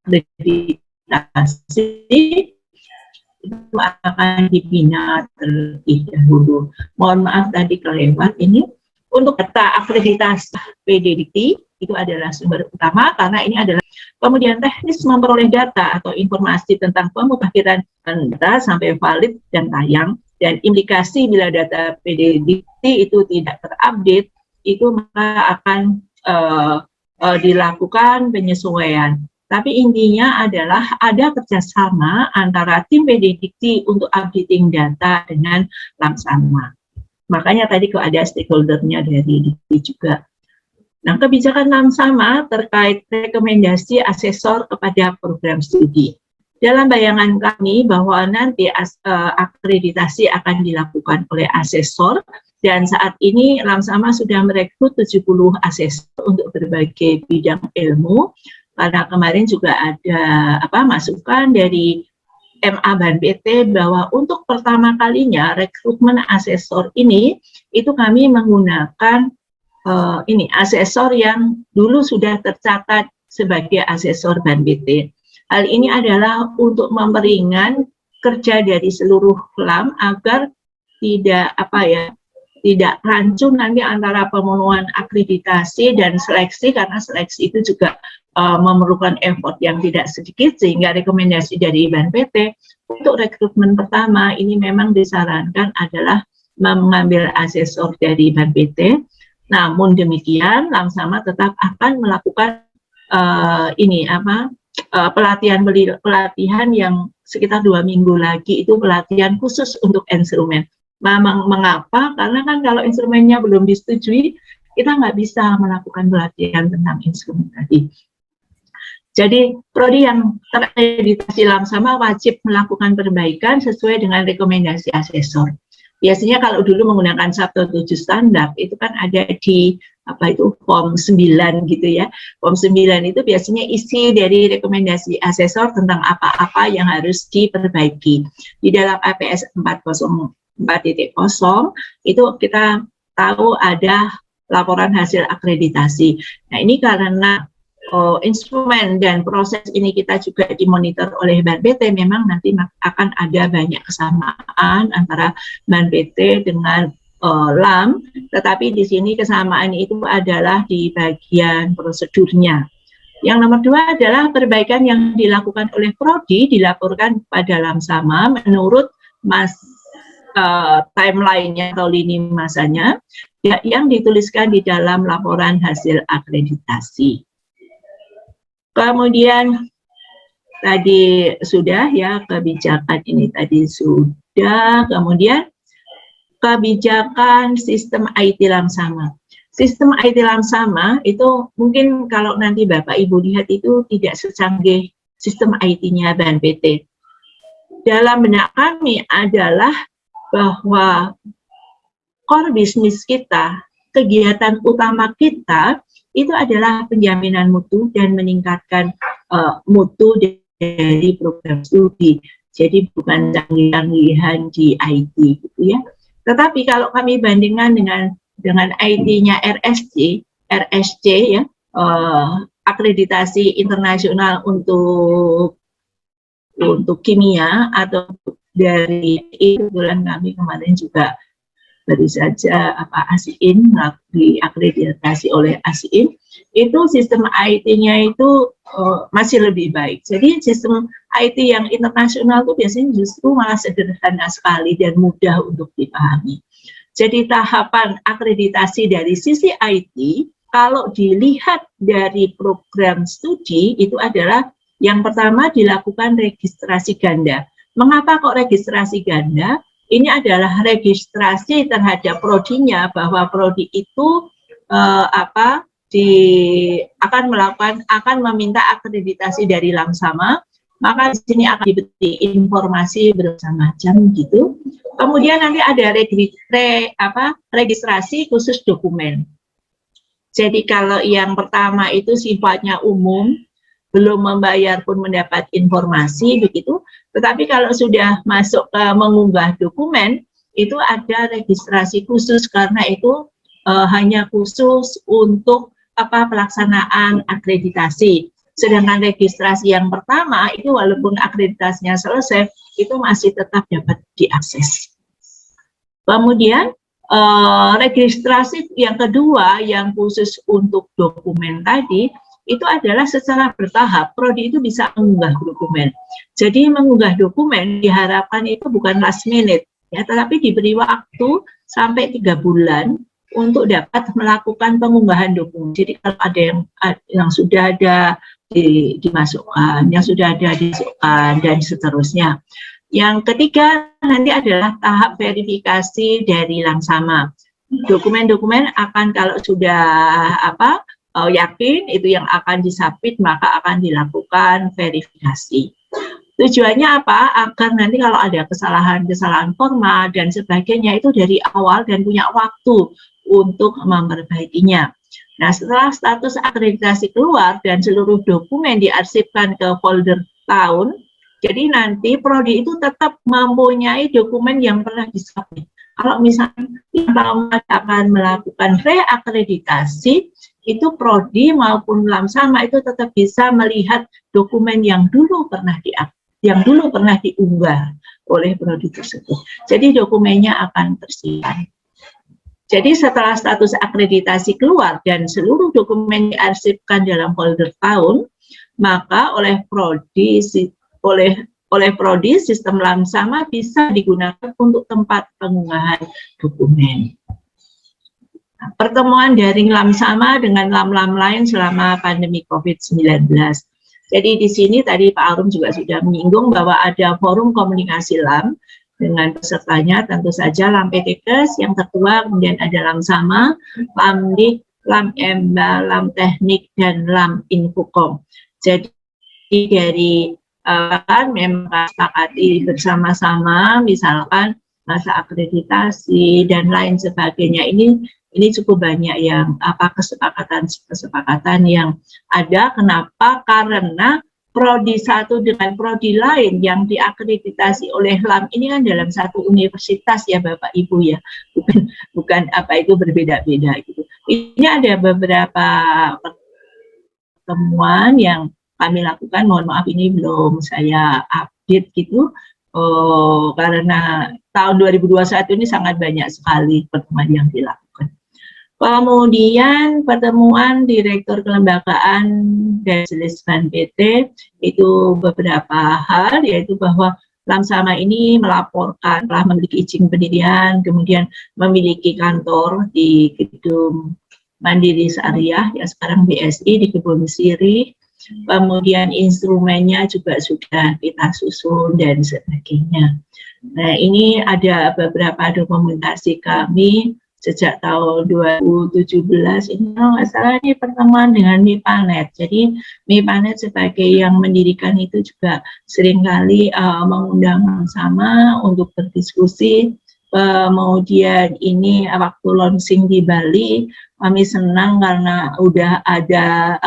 akreditasi itu akan dibina terlebih dahulu. Mohon maaf tadi kelewat ini. Untuk data akreditasi PDDikti itu adalah sumber utama, karena ini adalah kemudian teknis memperoleh data atau informasi tentang pemutahiran data sampai valid dan tayang, dan implikasi bila data PDDikti itu tidak terupdate, itu maka akan dilakukan penyesuaian. Tapi intinya adalah ada kerjasama antara tim PDDikti untuk updating data dengan Lamsama. Makanya tadi kok ada stakeholder-nya dari Dikti juga. Nah, kebijakan Lamsama terkait rekomendasi asesor kepada program studi. Dalam bayangan kami bahwa nanti akreditasi akan dilakukan oleh asesor, dan saat ini Lamsama sudah merekrut 70 asesor untuk berbagai bidang ilmu, karena kemarin juga ada masukan dari MA BANPT bahwa untuk pertama kalinya rekrutmen asesor ini, itu kami menggunakan asesor yang dulu sudah tercatat sebagai asesor BANPT. Hal ini adalah untuk memperingan kerja dari seluruh LAM agar tidak rancu nanti antara pemenuhan akreditasi dan seleksi, karena seleksi itu juga memerlukan effort yang tidak sedikit, sehingga rekomendasi dari BANPT untuk rekrutmen pertama ini memang disarankan adalah mengambil asesor dari BANPT. Namun demikian, Lamsama tetap akan melakukan pelatihan yang sekitar 2 minggu lagi, itu pelatihan khusus untuk instrumen. Mengapa? Karena kan kalau instrumennya belum disetujui, kita nggak bisa melakukan pelatihan tentang instrumen tadi. Jadi, prodi yang terakreditasi Lamsama wajib melakukan perbaikan sesuai dengan rekomendasi asesor. Biasanya kalau dulu menggunakan Sabto 7 standar, itu kan ada di form 9 gitu ya. Form 9 itu biasanya isi dari rekomendasi asesor tentang apa-apa yang harus diperbaiki. Di dalam APS 4.0 itu kita tahu ada laporan hasil akreditasi. Nah, ini karena instrumen dan proses ini kita juga dimonitor oleh BANPT, memang nanti akan ada banyak kesamaan antara BANPT dengan LAM, tetapi di sini kesamaan itu adalah di bagian prosedurnya. Yang nomor 2 adalah perbaikan yang dilakukan oleh prodi dilaporkan pada Lamsama menurut timeline-nya atau lini masanya yang dituliskan di dalam laporan hasil akreditasi. Kemudian tadi sudah ya, kebijakan ini tadi sudah. Kemudian kebijakan sistem IT Lamsama. sistem IT Lamsama itu mungkin kalau nanti Bapak Ibu lihat itu tidak secanggih sistem IT-nya BNPT. Dalam benak kami adalah bahwa core bisnis kita, kegiatan utama kita itu adalah penjaminan mutu dan meningkatkan mutu dari program studi. Jadi bukan canggih-canggihan di IT gitu ya. Tetapi kalau kami bandingkan dengan IT-nya RSC ya, akreditasi internasional untuk kimia atau dari kebetulan kami kemarin juga baru saja ASIIN diakreditasi oleh ASIIN, itu sistem IT-nya itu masih lebih baik. Jadi sistem IT yang internasional itu biasanya justru malah sederhana sekali dan mudah untuk dipahami. Jadi tahapan akreditasi dari sisi IT, kalau dilihat dari program studi, itu adalah yang pertama dilakukan registrasi ganda. Mengapa kok registrasi ganda? Ini adalah registrasi terhadap prodinya, bahwa prodi itu akan meminta akreditasi dari Lamsama, maka di sini akan diberi informasi bermacam gitu. Kemudian nanti ada registrasi khusus dokumen. Jadi kalau yang pertama itu sifatnya umum, belum membayar pun mendapat informasi begitu. Tetapi kalau sudah masuk ke mengunggah dokumen, itu ada registrasi khusus karena itu hanya khusus untuk pelaksanaan akreditasi. Sedangkan registrasi yang pertama itu walaupun akreditasinya selesai, itu masih tetap dapat diakses. Kemudian registrasi yang kedua yang khusus untuk dokumen tadi, itu adalah secara bertahap, prodi itu bisa mengunggah dokumen. Jadi mengunggah dokumen diharapkan itu bukan last minute, ya, tetapi diberi waktu sampai 3 bulan untuk dapat melakukan pengunggahan dokumen. Jadi kalau ada yang sudah ada dimasukkan, yang sudah ada dimasukkan, dan seterusnya. Yang ketiga nanti adalah tahap verifikasi dari Lamsama. Dokumen-dokumen akan kalau sudah yakin itu yang akan disubmit, maka akan dilakukan verifikasi. Tujuannya apa? Agar nanti kalau ada kesalahan-kesalahan formal dan sebagainya itu dari awal dan punya waktu untuk memperbaikinya. Nah, setelah status akreditasi keluar dan seluruh dokumen diarsipkan ke folder tahun, jadi nanti prodi itu tetap mempunyai dokumen yang pernah disubmit. Kalau misalnya yang akan melakukan reakreditasi, itu prodi maupun Lamsama itu tetap bisa melihat dokumen yang dulu pernah diunggah oleh prodi tersebut. Jadi dokumennya akan tersimpan. Jadi setelah status akreditasi keluar dan seluruh dokumen diarsipkan dalam folder tahun, maka oleh prodi sistem Lamsama bisa digunakan untuk tempat pengunggahan dokumen. Pertemuan daring Lamsama dengan lam-lam lain selama pandemi COVID-19. Jadi di sini tadi Pak Arum juga sudah menyinggung bahwa ada forum komunikasi LAM dengan pesertanya tentu saja LAM PTKes yang tertua, kemudian ada Lamsama, LAMDIK, LAM EMBA, LAM Teknik, dan LAM Infokom. Jadi dari memang sepakati bersama-sama, misalkan masa akreditasi dan lain sebagainya, ini cukup banyak yang kesepakatan yang ada. Kenapa? Karena prodi satu dengan prodi lain yang diakreditasi oleh LAM ini kan dalam satu universitas ya Bapak Ibu ya, bukan berbeda-beda gitu. Ini ada beberapa pertemuan yang kami lakukan, mohon maaf ini belum saya update gitu, karena tahun 2021 ini sangat banyak sekali pertemuan yang dilakukan. Kemudian pertemuan Direktur Kelembagaan dan Jenis BNPT itu beberapa hal, yaitu bahwa Lamsama ini melaporkan telah memiliki izin pendirian, kemudian memiliki kantor di Gedung Mandiri Syariah, ya sekarang BSI di Kebun Sirih, kemudian instrumennya juga sudah kita susun dan sebagainya. Nah, ini ada beberapa dokumentasi kami sejak tahun 2017 ini kalau nggak salah ini pertemuan dengan MIPANET. Jadi MIPANET sebagai yang mendirikan itu juga seringkali mengundang sama untuk berdiskusi. Kemudian ini waktu launching di Bali, kami senang karena udah ada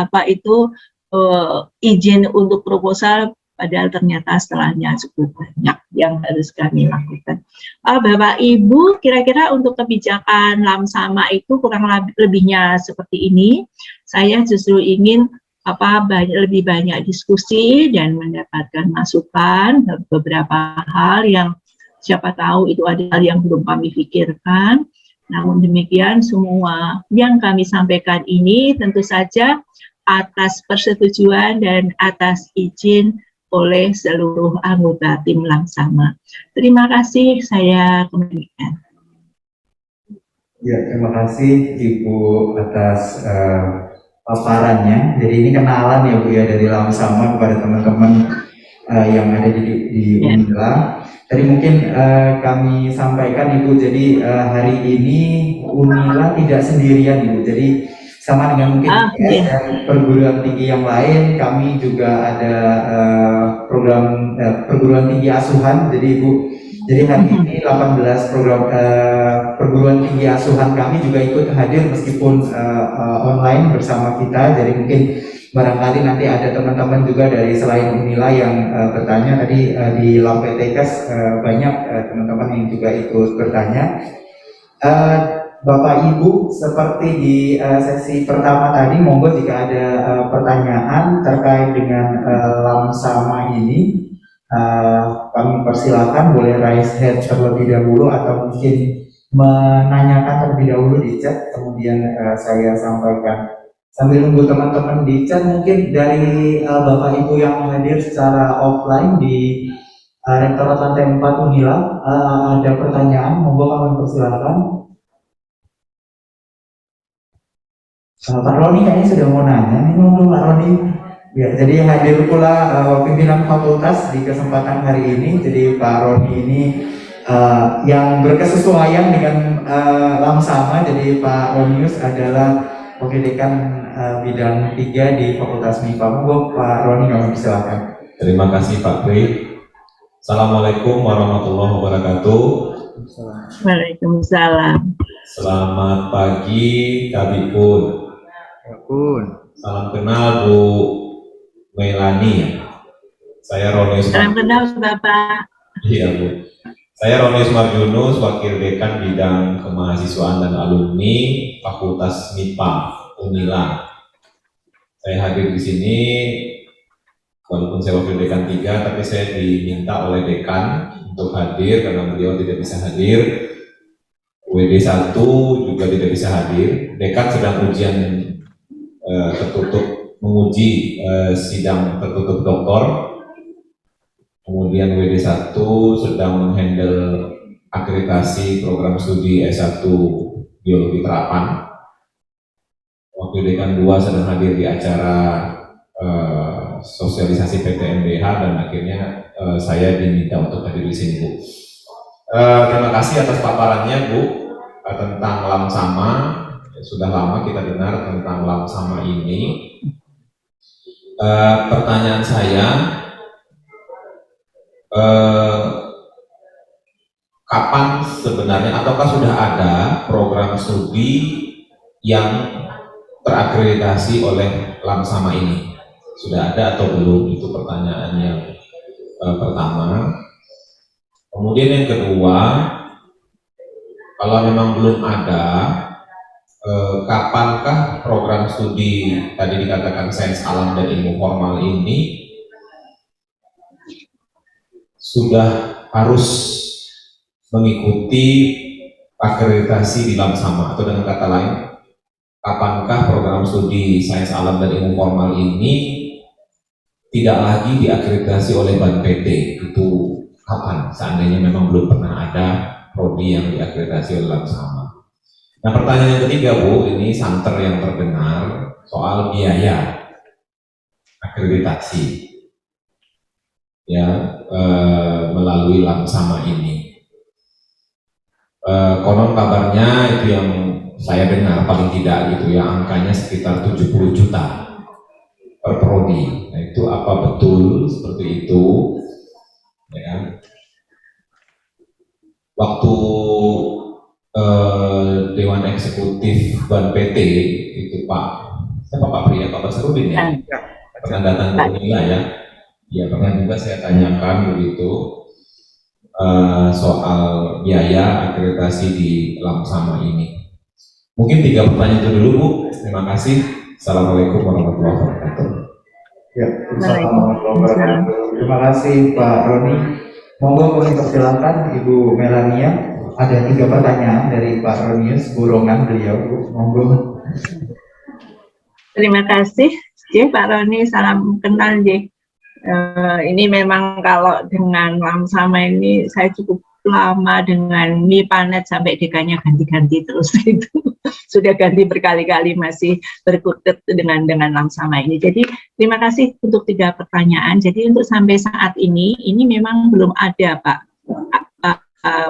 izin untuk proposal, padahal ternyata setelahnya cukup banyak yang harus kami lakukan. Bapak Ibu, kira-kira untuk kebijakan Lamsama itu kurang lebihnya seperti ini. Saya justru ingin lebih banyak diskusi dan mendapatkan masukan beberapa hal yang siapa tahu itu ada hal yang belum kami pikirkan. Namun demikian semua yang kami sampaikan ini tentu saja atas persetujuan dan atas izin oleh seluruh anggota tim Lamsama. Terima kasih, saya kembalikan. Ya, terima kasih Ibu atas paparannya. Jadi ini kenalan ya Bu ya dari Lamsama kepada teman-teman yang ada di Unila. Tadi mungkin kami sampaikan Ibu, jadi hari ini Unila tidak sendirian Ibu. Jadi sama dengan mungkin dan perguruan tinggi yang lain, kami juga ada program perguruan tinggi asuhan. Jadi Ibu, jadi hari ini 18 program perguruan tinggi asuhan kami juga ikut hadir meskipun online bersama kita. Jadi mungkin barangkali nanti ada teman-teman juga dari selain Unila yang bertanya. Tadi di Lampetekas banyak teman-teman yang juga ikut bertanya. Bapak Ibu, seperti di sesi pertama tadi, monggo jika ada pertanyaan terkait dengan Lamsama ini, kami persilakan boleh raise hand terlebih dahulu atau mungkin menanyakan terlebih dahulu di chat, kemudian saya sampaikan. Sambil nunggu teman-teman di chat, mungkin dari Bapak Ibu yang hadir secara offline di Rektorat Lantai 4 Unila, ada pertanyaan, monggo kami persilakan. Pak Roni kayaknya sudah mau nanya nih, ngomong Pak Roni. Ya, jadi hadir pula pimpinan fakultas di kesempatan hari ini. Jadi Pak Roni ini yang berkesesuaian dengan Lamsama. Jadi Pak Ronius adalah Wakil Dekan bidang 3 di Fakultas MIPA. Monggo Pak Roni, kami silakan. Terima kasih Pak Pri. Assalamualaikum warahmatullahi wabarakatuh. Waalaikumsalam. Selamat pagi Kak Pun. Salam kenal Bu Melani. Saya Roni. Salam kenal Bapak. Iya Bu. Saya Roni Sumarjunus, Wakil Dekan Bidang Kemahasiswaan dan Alumni Fakultas MIPA Unila. Saya hadir di sini walaupun saya Wakil Dekan 3, tapi saya diminta oleh Dekan untuk hadir karena beliau tidak bisa hadir. WD 1 juga tidak bisa hadir. Dekan sedang ujian tertutup, menguji sidang tertutup doktor. Kemudian WD 1 sedang menghandle akreditasi program studi S1 Biologi Terapan. Wakil Dekan 2 sedang hadir di acara sosialisasi PTMBH dan akhirnya saya diminta untuk hadir di sini Bu. Terima kasih atas paparannya Bu tentang Lamsama. Sudah lama kita dengar tentang Lamsama ini. Pertanyaan saya, kapan sebenarnya ataukah sudah ada program studi yang terakreditasi oleh Lamsama ini? Sudah ada atau belum? Itu pertanyaan yang pertama. Kemudian yang kedua, kalau memang belum ada, kapankah program studi tadi dikatakan sains alam dan ilmu formal ini sudah harus mengikuti akreditasi di Lamsama, atau dengan kata lain, kapankah program studi sains alam dan ilmu formal ini tidak lagi diakreditasi oleh BANPT? Itu kapan? Seandainya memang belum pernah ada prodi yang diakreditasi oleh Lamsama. Nah, pertanyaan yang ketiga Bu, ini santer yang terdengar soal biaya akreditasi ya melalui Lamsama ini. Konon kabarnya itu yang saya dengar paling tidak gitu ya, angkanya sekitar 70 juta per prodi. Nah, itu apa betul seperti itu? Ya. Waktu Dewan Eksekutif Ban PT itu siapa Pak Pri ya, Pak Basarudin ya, pernah datang ke Unila ya. Ya pernah juga saya tanyakan begitu soal biaya akreditasi di Lamsama ini. Mungkin 3 pertanyaan itu dulu Bu. Terima kasih. Assalamualaikum warahmatullahi wabarakatuh. Ya, terima kasih Pak Roni. Monggo kami persilakan Ibu Melania. Ada 3 pertanyaan dari Pak Ronius, burongan beliau, Bu. Monggo. Terima kasih, Pak Roni. Salam kenal, J. Ini memang kalau dengan Lamsama ini saya cukup lama dengan MIPANET sampai dekannya ganti-ganti terus itu sudah ganti berkali-kali masih berkutat dengan Lamsama ini. Jadi terima kasih untuk 3 pertanyaan. Jadi untuk sampai saat ini memang belum ada Pak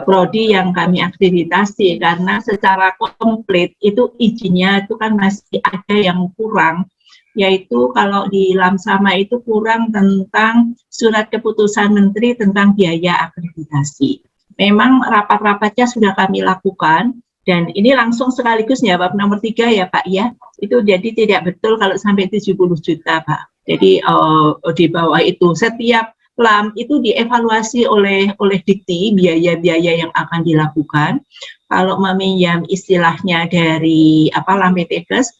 prodi yang kami akreditasi karena secara komplit itu izinnya itu kan masih ada yang kurang, yaitu kalau di Lamsama itu kurang tentang surat keputusan menteri tentang biaya akreditasi. Memang rapat-rapatnya sudah kami lakukan dan ini langsung sekaligus jawab nomor 3 ya Pak ya. Itu jadi tidak betul kalau sampai 70 juta Pak. Jadi di bawah itu setiap LAM itu dievaluasi oleh Dikti biaya-biaya yang akan dilakukan. Kalau meminjam istilahnya dari LAM PTKes,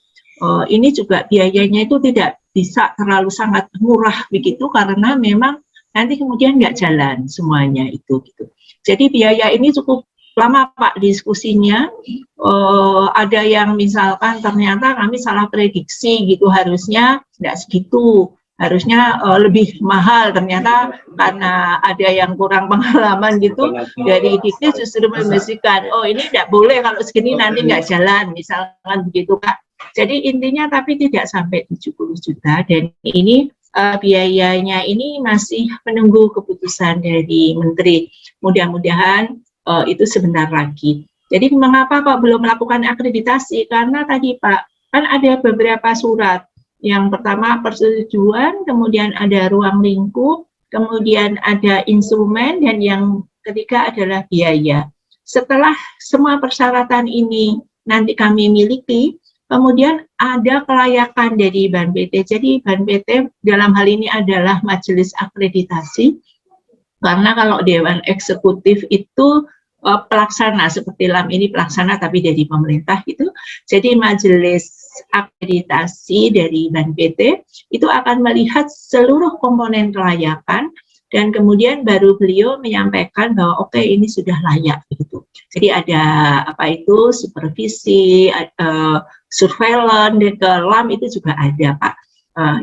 ini juga biayanya itu tidak bisa terlalu sangat murah begitu karena memang nanti kemudian nggak jalan semuanya itu gitu. Jadi biaya ini cukup lama Pak diskusinya. Ada yang misalkan ternyata kami salah prediksi gitu, harusnya nggak segitu. Harusnya lebih mahal, ternyata karena ada yang kurang pengalaman gitu dari Dikti justru membersihkan, oh ini tidak boleh kalau segini nanti nggak jalan, misalkan begitu Kak. Jadi intinya tapi tidak sampai 70 juta dan ini biayanya ini masih menunggu keputusan dari Menteri. Mudah-mudahan itu sebentar lagi. Jadi mengapa Pak belum melakukan akreditasi? Karena tadi Pak kan ada beberapa surat. Yang pertama persetujuan, kemudian ada ruang lingkup, kemudian ada instrumen, dan yang ketiga adalah biaya. Setelah semua persyaratan ini nanti kami miliki, kemudian ada kelayakan dari Ban PT. Jadi Ban PT dalam hal ini adalah majelis akreditasi, karena kalau Dewan Eksekutif itu pelaksana, seperti LAM ini pelaksana tapi dari pemerintah gitu. Jadi majelis akreditasi dari Ban PT itu akan melihat seluruh komponen kelayakan dan kemudian baru beliau menyampaikan bahwa oke, ini sudah layak gitu. Jadi ada supervisi, surveillance, ke LAM itu juga ada Pak.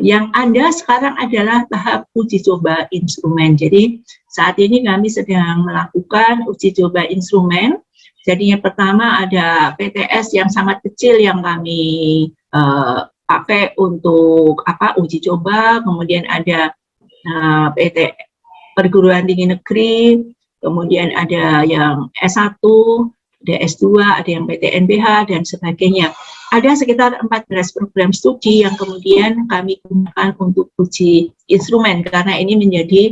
Yang ada sekarang adalah tahap uji coba instrumen. Jadi saat ini kami sedang melakukan uji coba instrumen. Jadi yang pertama ada PTS yang sangat kecil yang kami pakai untuk uji coba. Kemudian ada PT perguruan tinggi negeri. Kemudian ada yang S1, ada S2, ada yang PTNBH dan sebagainya. Ada sekitar 14 program studi yang kemudian kami gunakan untuk uji instrumen karena ini menjadi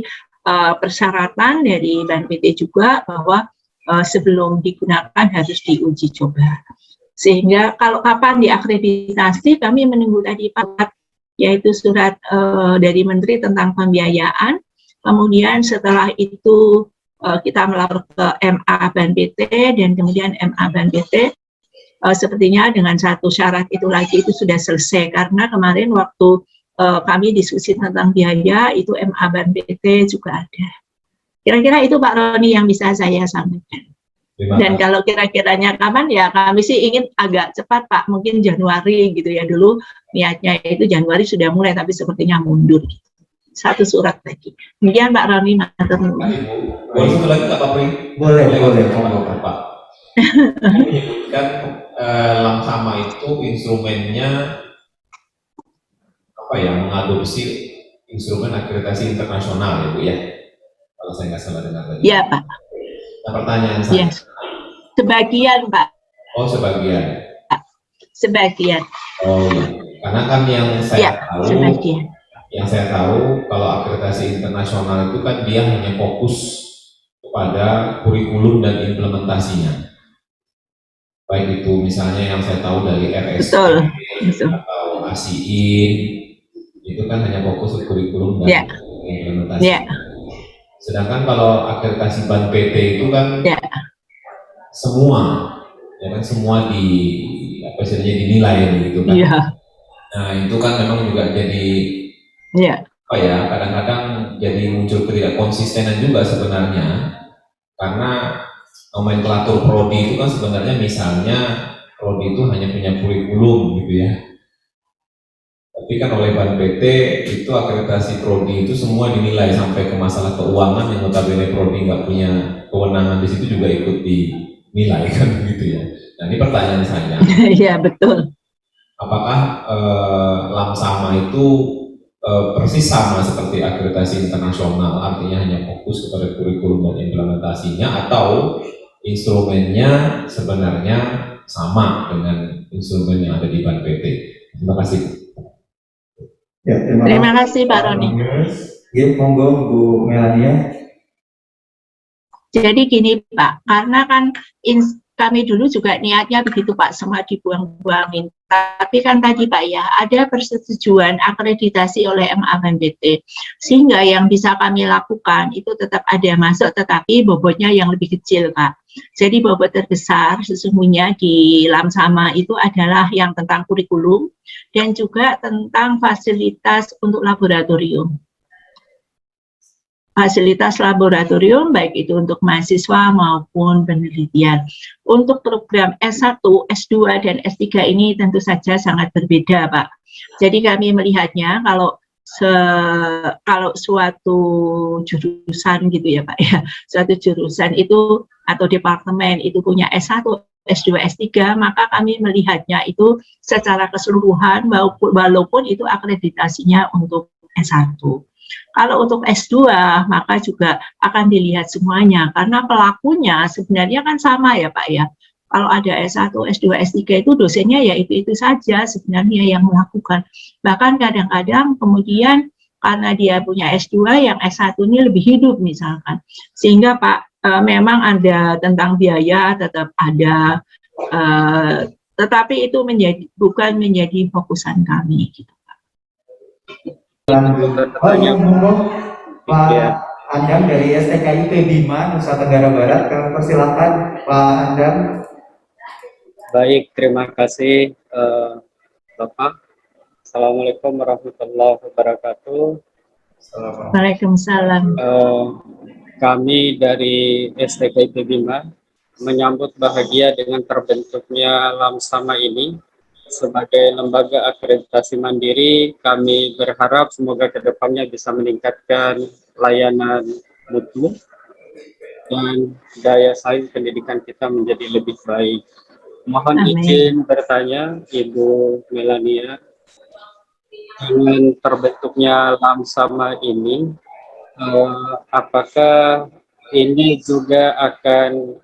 persyaratan dari Ban PT juga bahwa sebelum digunakan harus diuji coba. Sehingga kalau kapan diakreditasi kami menunggu tadi Pak, yaitu surat dari Menteri tentang pembiayaan. Kemudian setelah itu kita melapor ke MA Ban PT dan kemudian MA Ban PT sepertinya dengan satu syarat itu lagi itu sudah selesai karena kemarin waktu kami diskusi tentang biaya itu MA Ban PT juga ada. Kira-kira itu Pak Roni yang bisa saya sampaikan. Dan kalau kira-kiranya kapan ya kami sih ingin agak cepat Pak, mungkin Januari gitu ya, dulu niatnya itu Januari sudah mulai tapi sepertinya mundur. Satu surat lagi. Kemudian Pak Roni Boleh satu lagi Pak Pri? Boleh. Pak. Menyebutkan Lamsama itu instrumennya mengadopsi instrumen akreditasi internasional ya Bu ya, kalau saya nggak salah dengar tadi. Iya Pak. Nah pertanyaan saya, Sebagian, Pak. Oh, sebagian. Sebagian. Oh iya. Karena kan Ya, sebagian. yang saya tahu kalau akreditasi internasional itu kan dia hanya fokus kepada kurikulum dan implementasinya. Baik itu misalnya yang saya tahu dari RSP Betul. Betul. atau ASIIN, itu kan hanya fokus ke kurikulum dan implementasi. Ya. Sedangkan kalau akreditasi BAN PT itu kan semua, ya kan semua apa istilahnya dinilai gitu kan. Iya. Nah itu kan memang juga jadi apa ya, kadang-kadang jadi muncul ketidakkonsistenan juga sebenarnya, karena nomenklatur prodi itu kan sebenarnya misalnya prodi itu hanya punya kurikulum gitu ya. Tapi kan oleh BAN PT itu akreditasi prodi itu semua dinilai sampai ke masalah keuangan yang notabene prodi nggak punya kewenangan di situ juga ikut dinilai kan gitu ya. Nah ini pertanyaan saya. Iya betul. Apakah Lamsama itu persis sama seperti akreditasi internasional, artinya hanya fokus kepada kurikulum dan implementasinya, atau instrumennya sebenarnya sama dengan instrumen yang ada di BAN PT? Terima kasih. Ya, terima kasih Pak Roni. Ya, monggo Bu Melania. Jadi gini Pak, karena kan kami dulu juga niatnya begitu Pak, semua dibuang-buangin. Tapi kan tadi Pak ya, ada persetujuan akreditasi oleh MA-BAN-PT, sehingga yang bisa kami lakukan itu tetap ada masuk, tetapi bobotnya yang lebih kecil Pak. Jadi bobot terbesar sesungguhnya di Lamsama itu adalah yang tentang kurikulum dan juga tentang fasilitas untuk laboratorium. Fasilitas laboratorium baik itu untuk mahasiswa maupun penelitian. Untuk program S1, S2, dan S3 ini tentu saja sangat berbeda Pak. Jadi kami melihatnya kalau suatu jurusan gitu ya Pak ya, suatu jurusan itu atau departemen itu punya S1, S2, S3, maka kami melihatnya itu secara keseluruhan walaupun itu akreditasinya untuk S1. Kalau untuk S2, maka juga akan dilihat semuanya, karena pelakunya sebenarnya kan sama ya Pak ya. Kalau ada S1, S2, S3 itu dosennya ya itu saja sebenarnya yang melakukan. Bahkan kadang-kadang kemudian karena dia punya S2, yang S1 ini lebih hidup misalkan. Sehingga Pak, memang ada tentang biaya tetap ada, tetapi itu bukan menjadi fokusan kami gitu Pak. Oh iya, monggo Pak Andam dari STKIP Bima, Nusa Tenggara Barat, kami persilakan Pak Andam. Baik, terima kasih Bapak. Assalamualaikum warahmatullahi wabarakatuh. Waalaikumsalam. Kami dari STKIP Bima menyambut bahagia dengan terbentuknya Lamsama ini. Sebagai lembaga akreditasi mandiri, kami berharap semoga kedepannya bisa meningkatkan layanan mutu dan daya saing pendidikan kita menjadi lebih baik. Mohon izin bertanya, Ibu Melania, dengan terbentuknya Lamsama ini, apakah ini juga akan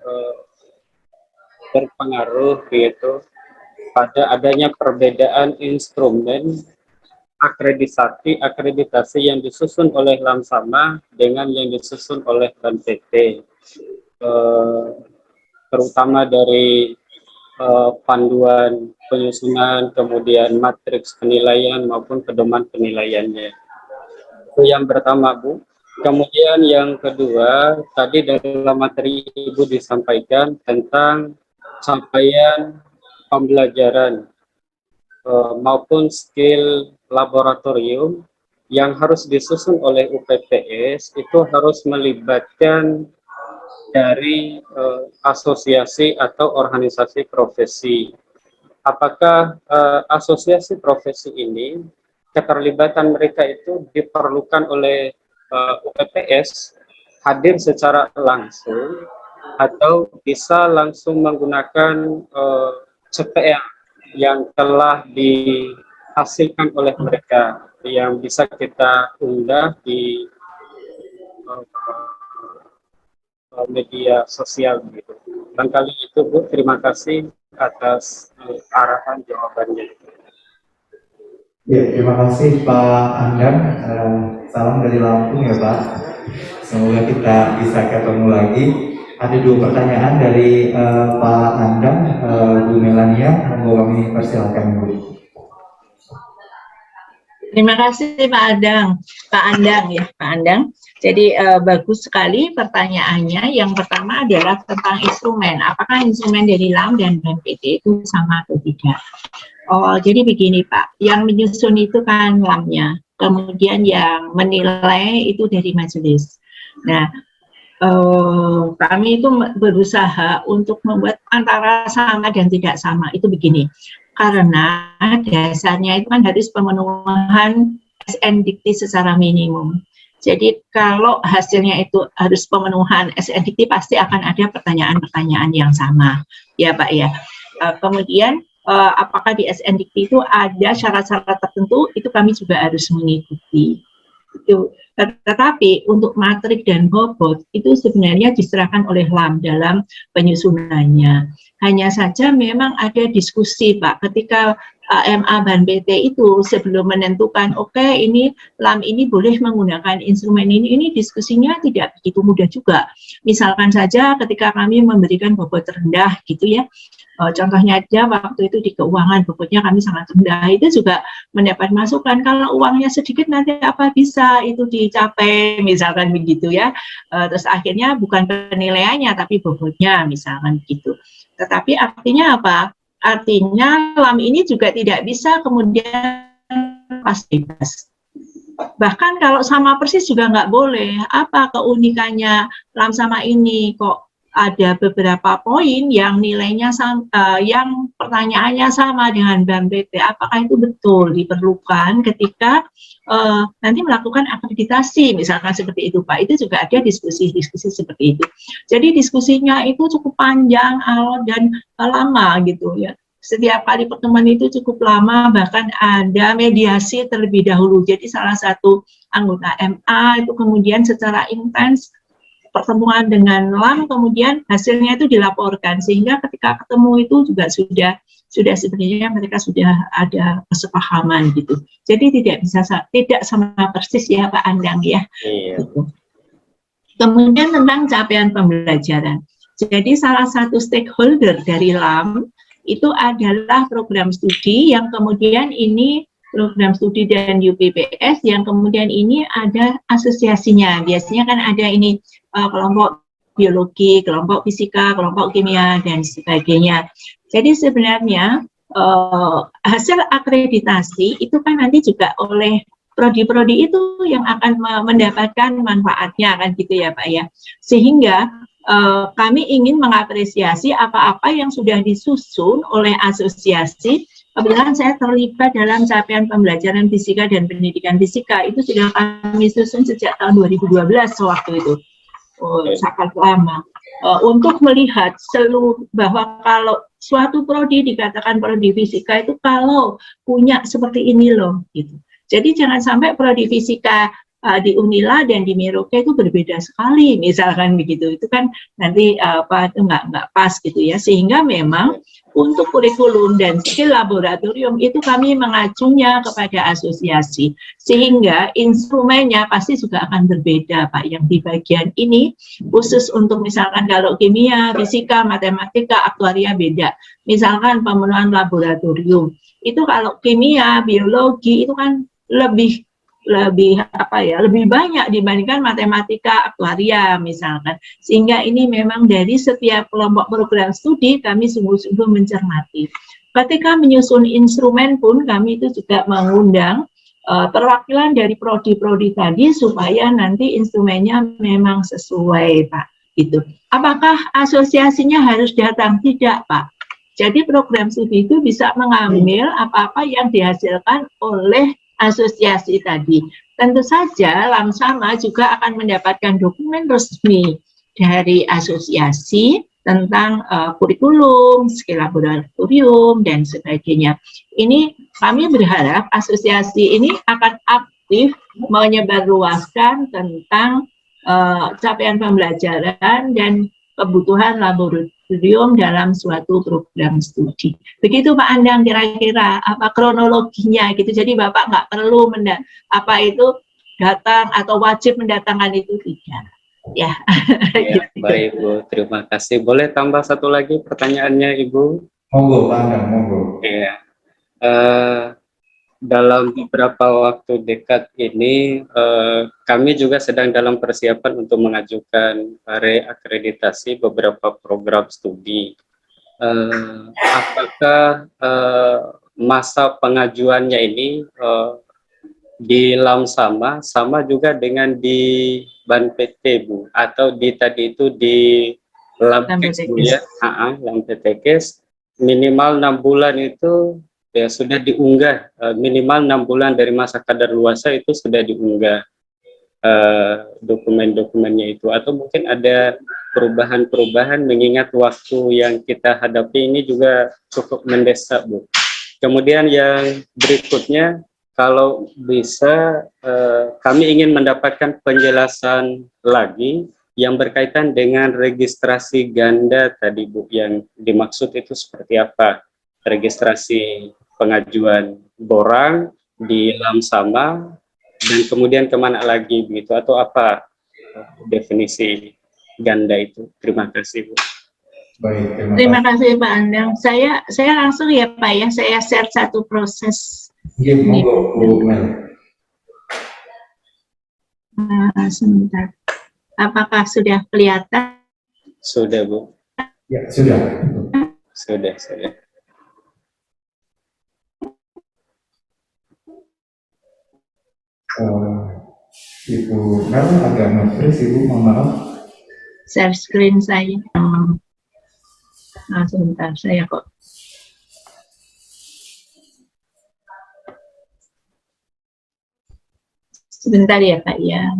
berpengaruh gitu pada adanya perbedaan instrumen akreditasi yang disusun oleh Lamsama dengan yang disusun oleh BAN PT, terutama dari panduan penyusunan, kemudian matriks penilaian maupun pedoman penilaiannya. Itu yang pertama Bu. Kemudian yang kedua, tadi dalam materi Ibu disampaikan tentang capaian pembelajaran maupun skill laboratorium yang harus disusun oleh UPPS itu harus melibatkan dari asosiasi atau organisasi profesi. Apakah asosiasi profesi ini keterlibatan mereka itu diperlukan oleh UPPS hadir secara langsung atau bisa langsung menggunakan CPR yang telah dihasilkan oleh mereka yang bisa kita unggah di media sosial gitu. Barangkali itu Bu, terima kasih atas arahan jawabannya. Ya, terima kasih Pak Andang. Salam dari Lampung ya Pak. Semoga kita bisa ketemu lagi. Ada 2 pertanyaan dari Pak Andang, Bu Melania. Monggo kami persilakan Bu. Terima kasih Pak Andang ya Pak Andang. Jadi bagus sekali pertanyaannya. Yang pertama adalah tentang instrumen. Apakah instrumen dari LAM dan BNPT itu sama atau tidak? Oh, jadi begini Pak, yang menyusun itu kan LAM-nya, kemudian yang menilai itu dari majelis. Nah, kami itu berusaha untuk membuat antara sama dan tidak sama. Itu begini. Karena dasarnya itu kan harus pemenuhan SNDikti secara minimum. Jadi kalau hasilnya itu harus pemenuhan SNDikti pasti akan ada pertanyaan-pertanyaan yang sama, ya Pak ya. Kemudian apakah di SNDikti itu ada syarat-syarat tertentu, itu kami juga harus mengikuti. Itu. Tetapi untuk matrik dan bobot itu sebenarnya diserahkan oleh LAM dalam penyusunannya. Hanya saja memang ada diskusi Pak, ketika MA dan BT itu sebelum menentukan oke, ini LAM ini boleh menggunakan instrumen ini diskusinya tidak begitu mudah juga. Misalkan saja ketika kami memberikan bobot rendah gitu ya, contohnya aja waktu itu di keuangan bobotnya kami sangat rendah, itu juga mendapat masukan kalau uangnya sedikit nanti apa bisa itu dicapai, misalkan begitu ya. Terus akhirnya bukan penilaiannya tapi bobotnya misalkan gitu. Tetapi artinya apa? Artinya LAM ini juga tidak bisa kemudian pas bebas. Bahkan kalau sama persis juga nggak boleh. Apa keunikannya LAM sama ini kok? Ada beberapa poin yang nilainya yang pertanyaannya sama dengan BNPT. Apakah itu betul diperlukan ketika nanti melakukan akreditasi, misalkan seperti itu Pak. Itu juga ada diskusi-diskusi seperti itu. Jadi diskusinya itu cukup panjang, alot dan lama gitu ya. Setiap kali pertemuan itu cukup lama, bahkan ada mediasi terlebih dahulu. Jadi salah satu anggota MA itu kemudian secara intens pertemuan dengan LAM, kemudian hasilnya itu dilaporkan, sehingga ketika ketemu itu juga sudah sebenarnya mereka sudah ada kesepahaman gitu. Jadi tidak sama persis ya Pak Andang ya. Iya. Gitu. Kemudian tentang capaian pembelajaran. Jadi salah satu stakeholder dari LAM itu adalah program studi yang kemudian ini program studi dan UPPS yang kemudian ini ada asosiasinya. Biasanya kan ada ini kelompok biologi, kelompok fisika, kelompok kimia, dan sebagainya. Jadi sebenarnya hasil akreditasi itu kan nanti juga oleh prodi-prodi itu yang akan mendapatkan manfaatnya kan gitu ya Pak ya. Sehingga kami ingin mengapresiasi apa-apa yang sudah disusun oleh asosiasi. Kebetulan saya terlibat dalam capaian pembelajaran fisika dan pendidikan fisika itu sudah kami susun sejak tahun 2012 waktu itu. Sangat lama untuk melihat bahwa kalau suatu prodi dikatakan prodi fisika itu kalau punya seperti ini loh gitu. Jadi jangan sampai prodi fisika di Unila dan di Merauke itu berbeda sekali misalkan begitu, itu kan nanti itu nggak pas gitu ya. Sehingga memang untuk kurikulum dan skill laboratorium itu kami mengacunya kepada asosiasi, sehingga instrumennya pasti juga akan berbeda Pak. Yang di bagian ini khusus untuk misalkan kalau kimia, fisika, matematika, aktuaria beda. Misalkan pemenuhan laboratorium itu kalau kimia, biologi itu kan lebih banyak dibandingkan matematika, aktuaria misalkan. Sehingga ini memang dari setiap kelompok program studi kami sungguh-sungguh mencermati. Ketika menyusun instrumen pun kami itu juga mengundang perwakilan dari prodi-prodi tadi supaya nanti instrumennya memang sesuai Pak. Gitu. Apakah asosiasinya harus datang? Tidak Pak. Jadi program studi itu bisa mengambil apa-apa yang dihasilkan oleh asosiasi tadi. Tentu saja LAMSAMA juga akan mendapatkan dokumen resmi dari asosiasi tentang kurikulum, skill laboratorium, dan sebagainya. Ini kami berharap asosiasi ini akan aktif menyebarluaskan tentang capaian pembelajaran dan kebutuhan laboratorium dalam suatu program studi. Begitu Pak Andang, kira-kira apa kronologinya gitu. Jadi Bapak nggak perlu datang atau wajib mendatangkan itu, tidak. Ya. Ya, baik Bu, terima kasih. Boleh tambah satu lagi pertanyaannya Ibu? Monggo Pak Andang, monggo. Iya. Dalam beberapa waktu dekat ini, kami juga sedang dalam persiapan untuk mengajukan reakreditasi beberapa program studi. Apakah masa pengajuannya ini di LAM sama juga dengan di BAN-PT Bu, atau di tadi itu di LAM-PTKes Bu ya, LAM-PTKes minimal 6 bulan itu ya sudah diunggah, minimal 6 bulan dari masa kadaluarsa itu sudah diunggah dokumen-dokumennya itu, atau mungkin ada perubahan-perubahan mengingat waktu yang kita hadapi ini juga cukup mendesak Bu. Kemudian yang berikutnya, kalau bisa kami ingin mendapatkan penjelasan lagi yang berkaitan dengan registrasi ganda tadi Bu, yang dimaksud itu seperti apa? Registrasi pengajuan borang di LAM sama, dan kemudian kemana lagi begitu, atau apa definisi ganda itu? Terima kasih Bu. Baik, terima kasih Pak Andang. Saya langsung ya Pak ya, saya share satu proses. Iya, monggo Bu Mel. Sebentar. Apakah sudah kelihatan? Sudah Bu. Ya, sudah. Sudah. Ibu Mel agak nge-freeze, Ibu, mohon maaf. Share screen saya. Sebentar, saya kok. Sebentar ya Pak ya.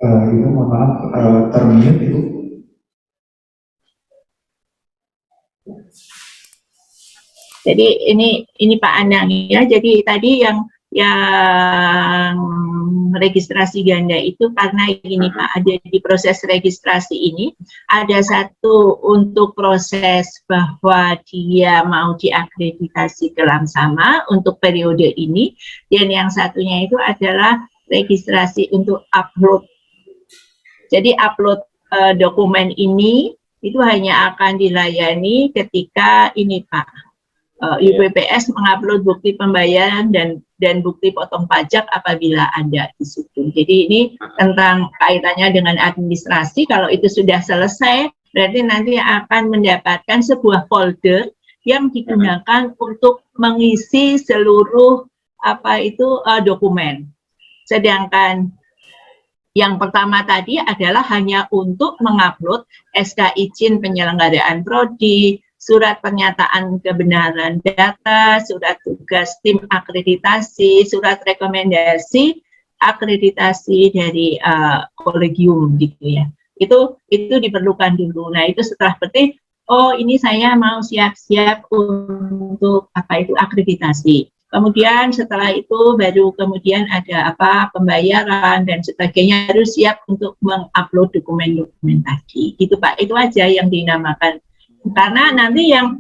Ibu mohon maaf, termute Ibu. Jadi ini Pak Andang ya. Jadi tadi yang registrasi ganda itu karena ini Pak, ada di proses registrasi ini ada satu untuk proses bahwa dia mau diakreditasi ke LAM sama untuk periode ini, dan yang satunya itu adalah registrasi untuk upload. Jadi upload dokumen ini itu hanya akan dilayani ketika ini Pak, UPPS mengupload bukti pembayaran dan bukti potong pajak apabila ada di situ. Jadi ini tentang kaitannya dengan administrasi. Kalau itu sudah selesai, berarti nanti akan mendapatkan sebuah folder yang digunakan untuk mengisi seluruh dokumen. Sedangkan yang pertama tadi adalah hanya untuk mengupload SK izin penyelenggaraan prodi, surat pernyataan kebenaran data, surat tugas tim akreditasi, surat rekomendasi akreditasi dari kolegium gitu ya. Itu diperlukan dulu. Nah, itu setelah berarti ini saya mau siap-siap untuk akreditasi. Kemudian setelah itu baru kemudian ada pembayaran dan sebagainya, harus siap untuk mengupload dokumen-dokumen tadi. Gitu Pak, itu aja yang dinamakan. Karena nanti yang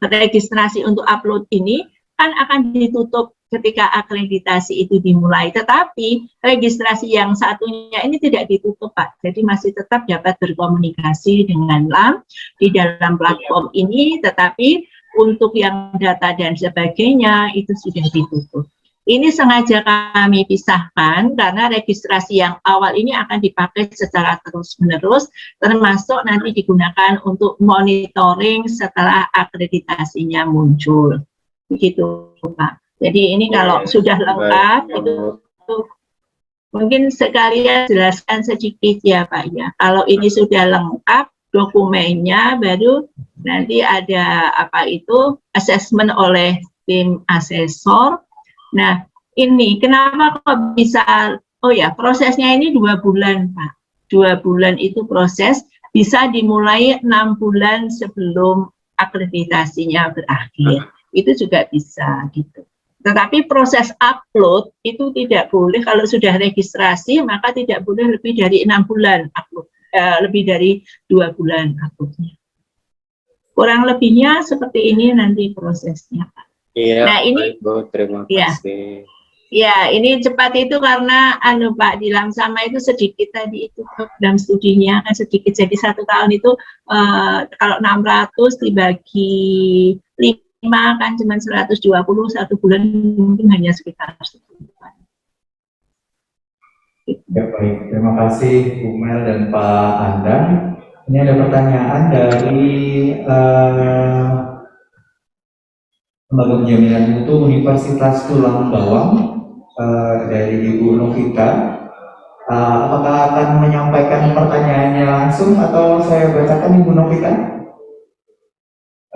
registrasi untuk upload ini kan akan ditutup ketika akreditasi itu dimulai, tetapi registrasi yang satunya ini tidak ditutup Pak, jadi masih tetap dapat berkomunikasi dengan LAM di dalam platform ini, tetapi untuk yang data dan sebagainya itu sudah ditutup. Ini sengaja kami pisahkan karena registrasi yang awal ini akan dipakai secara terus-menerus, termasuk nanti digunakan untuk monitoring setelah akreditasinya muncul. Begitu, Pak. Jadi ini kalau sudah lengkap, itu mungkin sekalian jelaskan sedikit ya Pak ya. Kalau ini sudah lengkap dokumennya, baru nanti ada assessment oleh tim asesor. Nah, ini kenapa kok bisa, prosesnya ini 2 bulan, Pak. 2 bulan itu proses, bisa dimulai 6 bulan sebelum akreditasinya berakhir. Itu juga bisa, gitu. Tetapi proses upload itu tidak boleh, kalau sudah registrasi, maka tidak boleh lebih dari 6 bulan upload, lebih dari 2 bulan uploadnya. Kurang lebihnya seperti ini nanti prosesnya, Pak. Iya, nah ini Bu, terima kasih. Ya, ini cepat itu karena Pak, di Lamsama itu sedikit tadi itu program studinya kan sedikit, jadi 1 tahun itu kalau 600 dibagi 5 kan cuma 120, 1 bulan mungkin hanya sekitar 10 bulan. Ya baik, terima kasih Bu Mel dan Pak Andan. Ini ada pertanyaan dari Lembaga Penjaminan Mutu Universitas Tulang Bawang dari Ibu Novita. Apakah akan menyampaikan pertanyaannya langsung atau saya bacakan Ibu Novita?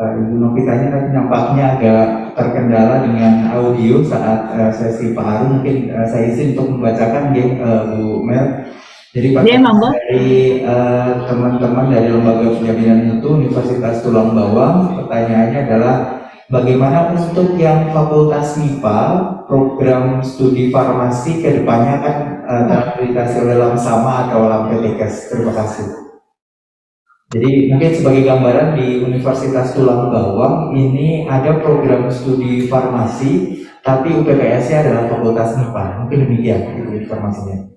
Ibu Novitanya kan nampaknya agak terkendala dengan audio saat sesi Pak Haru. Mungkin saya izin untuk membacakan Bu Mel. Jadi pertanyaan dari teman-teman dari Lembaga Penjaminan Mutu Universitas Tulang Bawang, pertanyaannya adalah bagaimana untuk yang Fakultas MIPA, program studi farmasi kedepannya akan terakreditasi oleh Lamsama atau Lampetikes? Terima kasih. Jadi mungkin sebagai gambaran di Universitas Tulang Bawang ini ada program studi farmasi, tapi UPPS-nya adalah Fakultas MIPA. Mungkin demikian itu informasinya.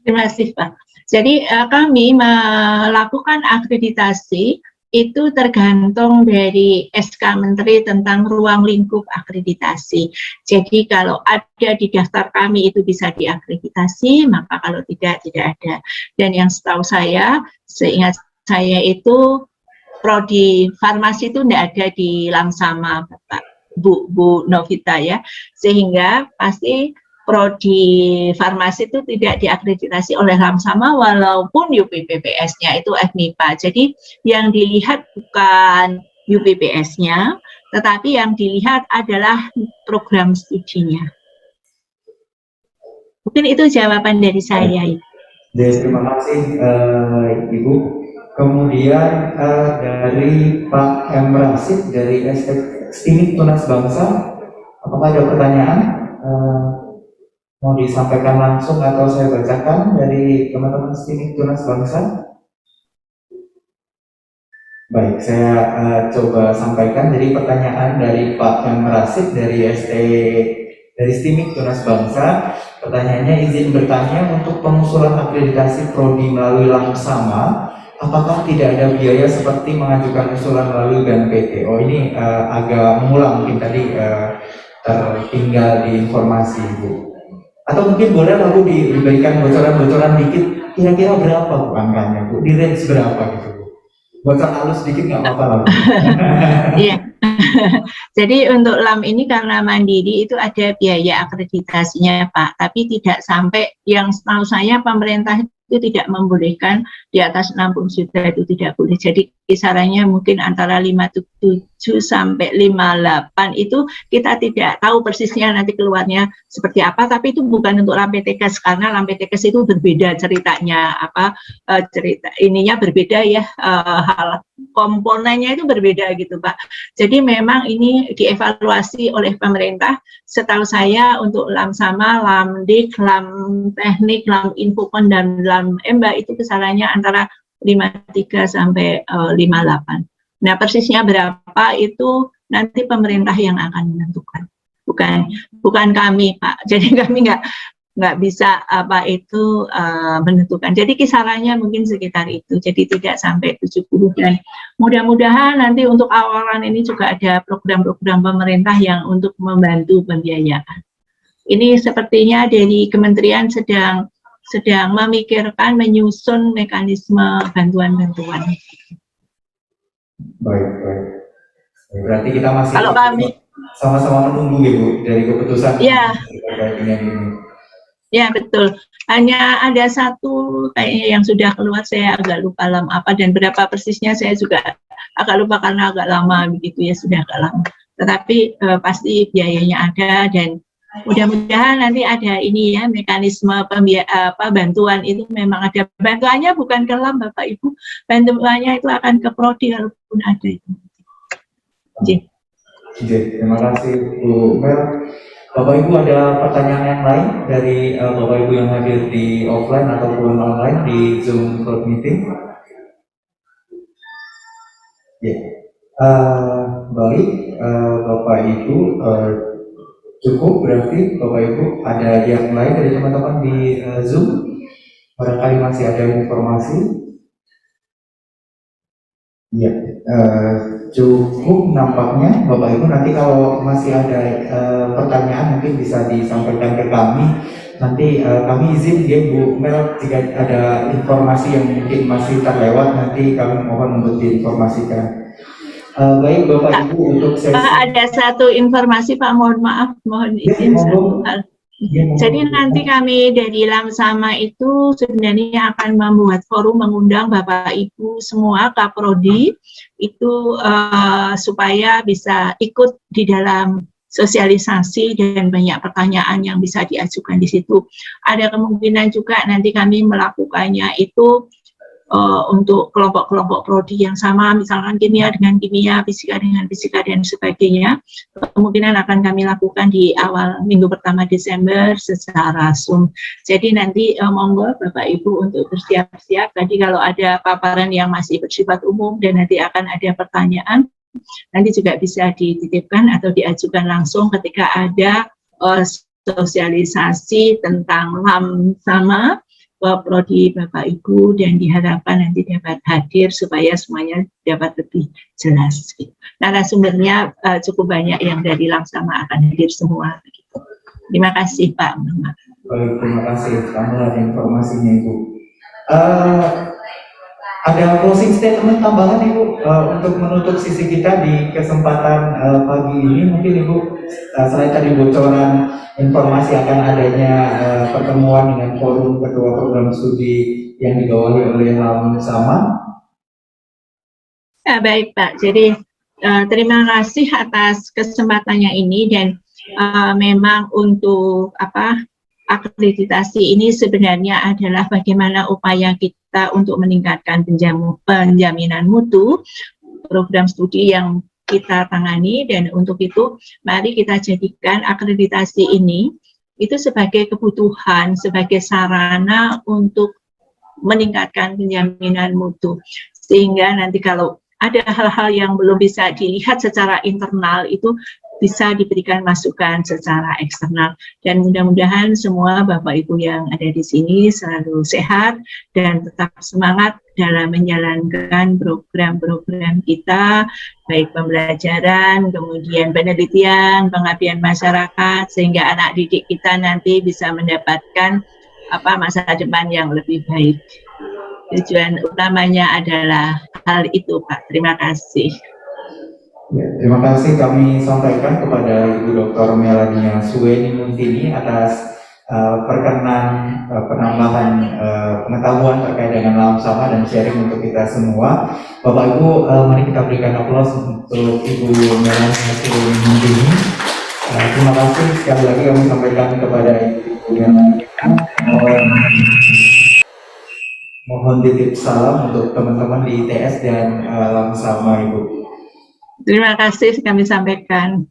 Terima kasih Pak. Jadi kami melakukan akreditasi itu tergantung dari SK Menteri tentang ruang lingkup akreditasi. Jadi kalau ada di daftar kami itu bisa diakreditasi, maka kalau tidak, tidak ada. Dan yang setahu saya, seingat saya itu prodi farmasi itu tidak ada di Lamsama, Bapak, Bu Novita ya. Sehingga pasti prodi farmasi itu tidak diakreditasi oleh Lamsama walaupun UPPPS-nya itu FMIPA. Jadi yang dilihat bukan UPPS-nya, tetapi yang dilihat adalah program studinya. Mungkin itu jawaban dari saya. Terima kasih Ibu. Kemudian dari Pak M. Rasid dari STIMIK Tunas Bangsa, apakah ada pertanyaan? Mau disampaikan langsung atau saya bacakan dari teman-teman STIMIK Tunas Bangsa? Baik, saya coba sampaikan. Jadi pertanyaan dari Pak M. Rasid dari STIMIK Tunas Bangsa. Pertanyaannya, izin bertanya, untuk pengusulan akreditasi prodi melalui Lamsama, apakah tidak ada biaya seperti mengajukan usulan melalui BNPT? Oh, ini agak mengulang, mungkin tadi tertinggal di informasi Ibu. Atau mungkin boleh lalu diberikan bocoran-bocoran dikit, kira-kira berapa Bu angkanya Bu? Di range berapa gitu Bu? Bocor halus sedikit nggak apa-apa lah Bu. Iya. Jadi untuk LAM ini karena mandiri itu ada biaya akreditasinya Pak, tapi tidak sampai, yang setahu saya pemerintah itu tidak membolehkan di atas 60 juta, itu tidak boleh. Jadi kisarannya mungkin antara 57 sampai 58, itu kita tidak tahu persisnya nanti keluarnya seperti apa, tapi itu bukan untuk Lampetikes, karena Lampetikes itu berbeda ceritanya, cerita ininya berbeda ya, hal komponennya itu berbeda gitu Pak. Jadi memang ini dievaluasi oleh pemerintah. Setahu saya untuk Lamsama, Lamdik, Lam Teknik, Lam Infokon dan Lam Emba itu kisarannya antara 53 sampai 58. Nah persisnya berapa itu nanti pemerintah yang akan menentukan, bukan kami Pak. Jadi kami nggak bisa apa itu menentukan. Jadi kisarannya mungkin sekitar itu. Jadi tidak sampai 70, dan mudah-mudahan nanti untuk awalan ini juga ada program-program pemerintah yang untuk membantu pembiayaan. Ini sepertinya dari kementerian sedang memikirkan menyusun mekanisme bantuan-bantuan. Baik, baik. Berarti kita masih Kalau kami sama-sama menunggu ya Bu dari keputusan ya, terkait dengan ini. ya betul. Hanya ada satu kayaknya yang sudah keluar, saya agak lupa apa dan berapa persisnya saya juga agak lupa karena agak lama begitu ya, sudah agak lama. Tetapi pasti biayanya ada, dan mudah-mudahan nanti ada ini ya, mekanisme bantuan itu memang ada. Bantuannya bukan ke LAM Bapak Ibu, bantuannya itu akan ke prodi kalaupun ada itu. Terima kasih Bu Mel. Bapak Ibu ada pertanyaan yang lain dari Bapak Ibu yang hadir di offline ataupun online di Zoom Cloud Meeting? Ya, baik Bapak Ibu, cukup berarti Bapak Ibu. Ada yang lain dari teman-teman di Zoom? Barangkali masih ada informasi? Ya, cukup nampaknya Bapak Ibu. Nanti kalau masih ada pertanyaan mungkin bisa disampaikan ke kami. Nanti kami izin ya Bu Mel, jika ada informasi yang mungkin masih terlewat nanti kami mohon untuk diinformasikan. Baik Bapak Ibu, untuk sesi ada satu informasi Pak, mohon maaf, mohon izin satu hal. Jadi nanti kami dari Lamsama itu sebenarnya akan membuat forum mengundang Bapak Ibu semua Kaprodi itu supaya bisa ikut di dalam sosialisasi, dan banyak pertanyaan yang bisa diajukan di situ. Ada kemungkinan juga nanti kami melakukannya itu untuk kelompok-kelompok prodi yang sama, misalkan kimia dengan kimia, fisika dengan fisika, dan sebagainya. Kemungkinan akan kami lakukan di awal minggu pertama Desember secara Zoom. Jadi nanti monggo Bapak Ibu untuk bersiap-siap. Tadi kalau ada paparan yang masih bersifat umum dan nanti akan ada pertanyaan, nanti juga bisa dititipkan atau diajukan langsung ketika ada sosialisasi tentang Lamsama prodi Bapak Ibu, dan diharapkan nanti dapat hadir supaya semuanya dapat lebih jelas. Narasumbernya cukup banyak yang dari Lamsama akan hadir semua. Terima kasih Pak. Baik, terima kasih tambahan informasinya Ibu. Ada closing statement tambahan Ibu untuk menutup sisi kita di kesempatan pagi ini, mungkin Ibu selain tadi bocoran informasi akan adanya pertemuan dengan forum ketua program studi yang digawangi oleh Lamsama. Ya, baik Pak, jadi terima kasih atas kesempatannya ini, dan memang untuk akreditasi ini sebenarnya adalah bagaimana upaya kita untuk meningkatkan penjaminan mutu program studi yang kita tangani, dan untuk itu mari kita jadikan akreditasi ini itu sebagai kebutuhan, sebagai sarana untuk meningkatkan penjaminan mutu, sehingga nanti kalau ada hal-hal yang belum bisa dilihat secara internal itu bisa diberikan masukan secara eksternal. Dan mudah-mudahan semua Bapak Ibu yang ada di sini selalu sehat dan tetap semangat dalam menjalankan program-program kita, baik pembelajaran, kemudian penelitian, pengabdian masyarakat, sehingga anak didik kita nanti bisa mendapatkan masa depan yang lebih baik. Tujuan utamanya adalah hal itu Pak. Terima kasih. Ya, terima kasih kami sampaikan kepada Ibu Dr. Melania Suweni Muntini atas perkenan penambahan pengetahuan terkait dengan Lamsama dan sharing untuk kita semua. Bapak Ibu, mari kita berikan aplaus untuk Ibu Melania Suweni Muntini. Terima kasih sekali lagi kami sampaikan kepada Ibu Melania. Mohon titip salam untuk teman-teman di ITS dan Lamsama Ibu. Terima kasih kami sampaikan.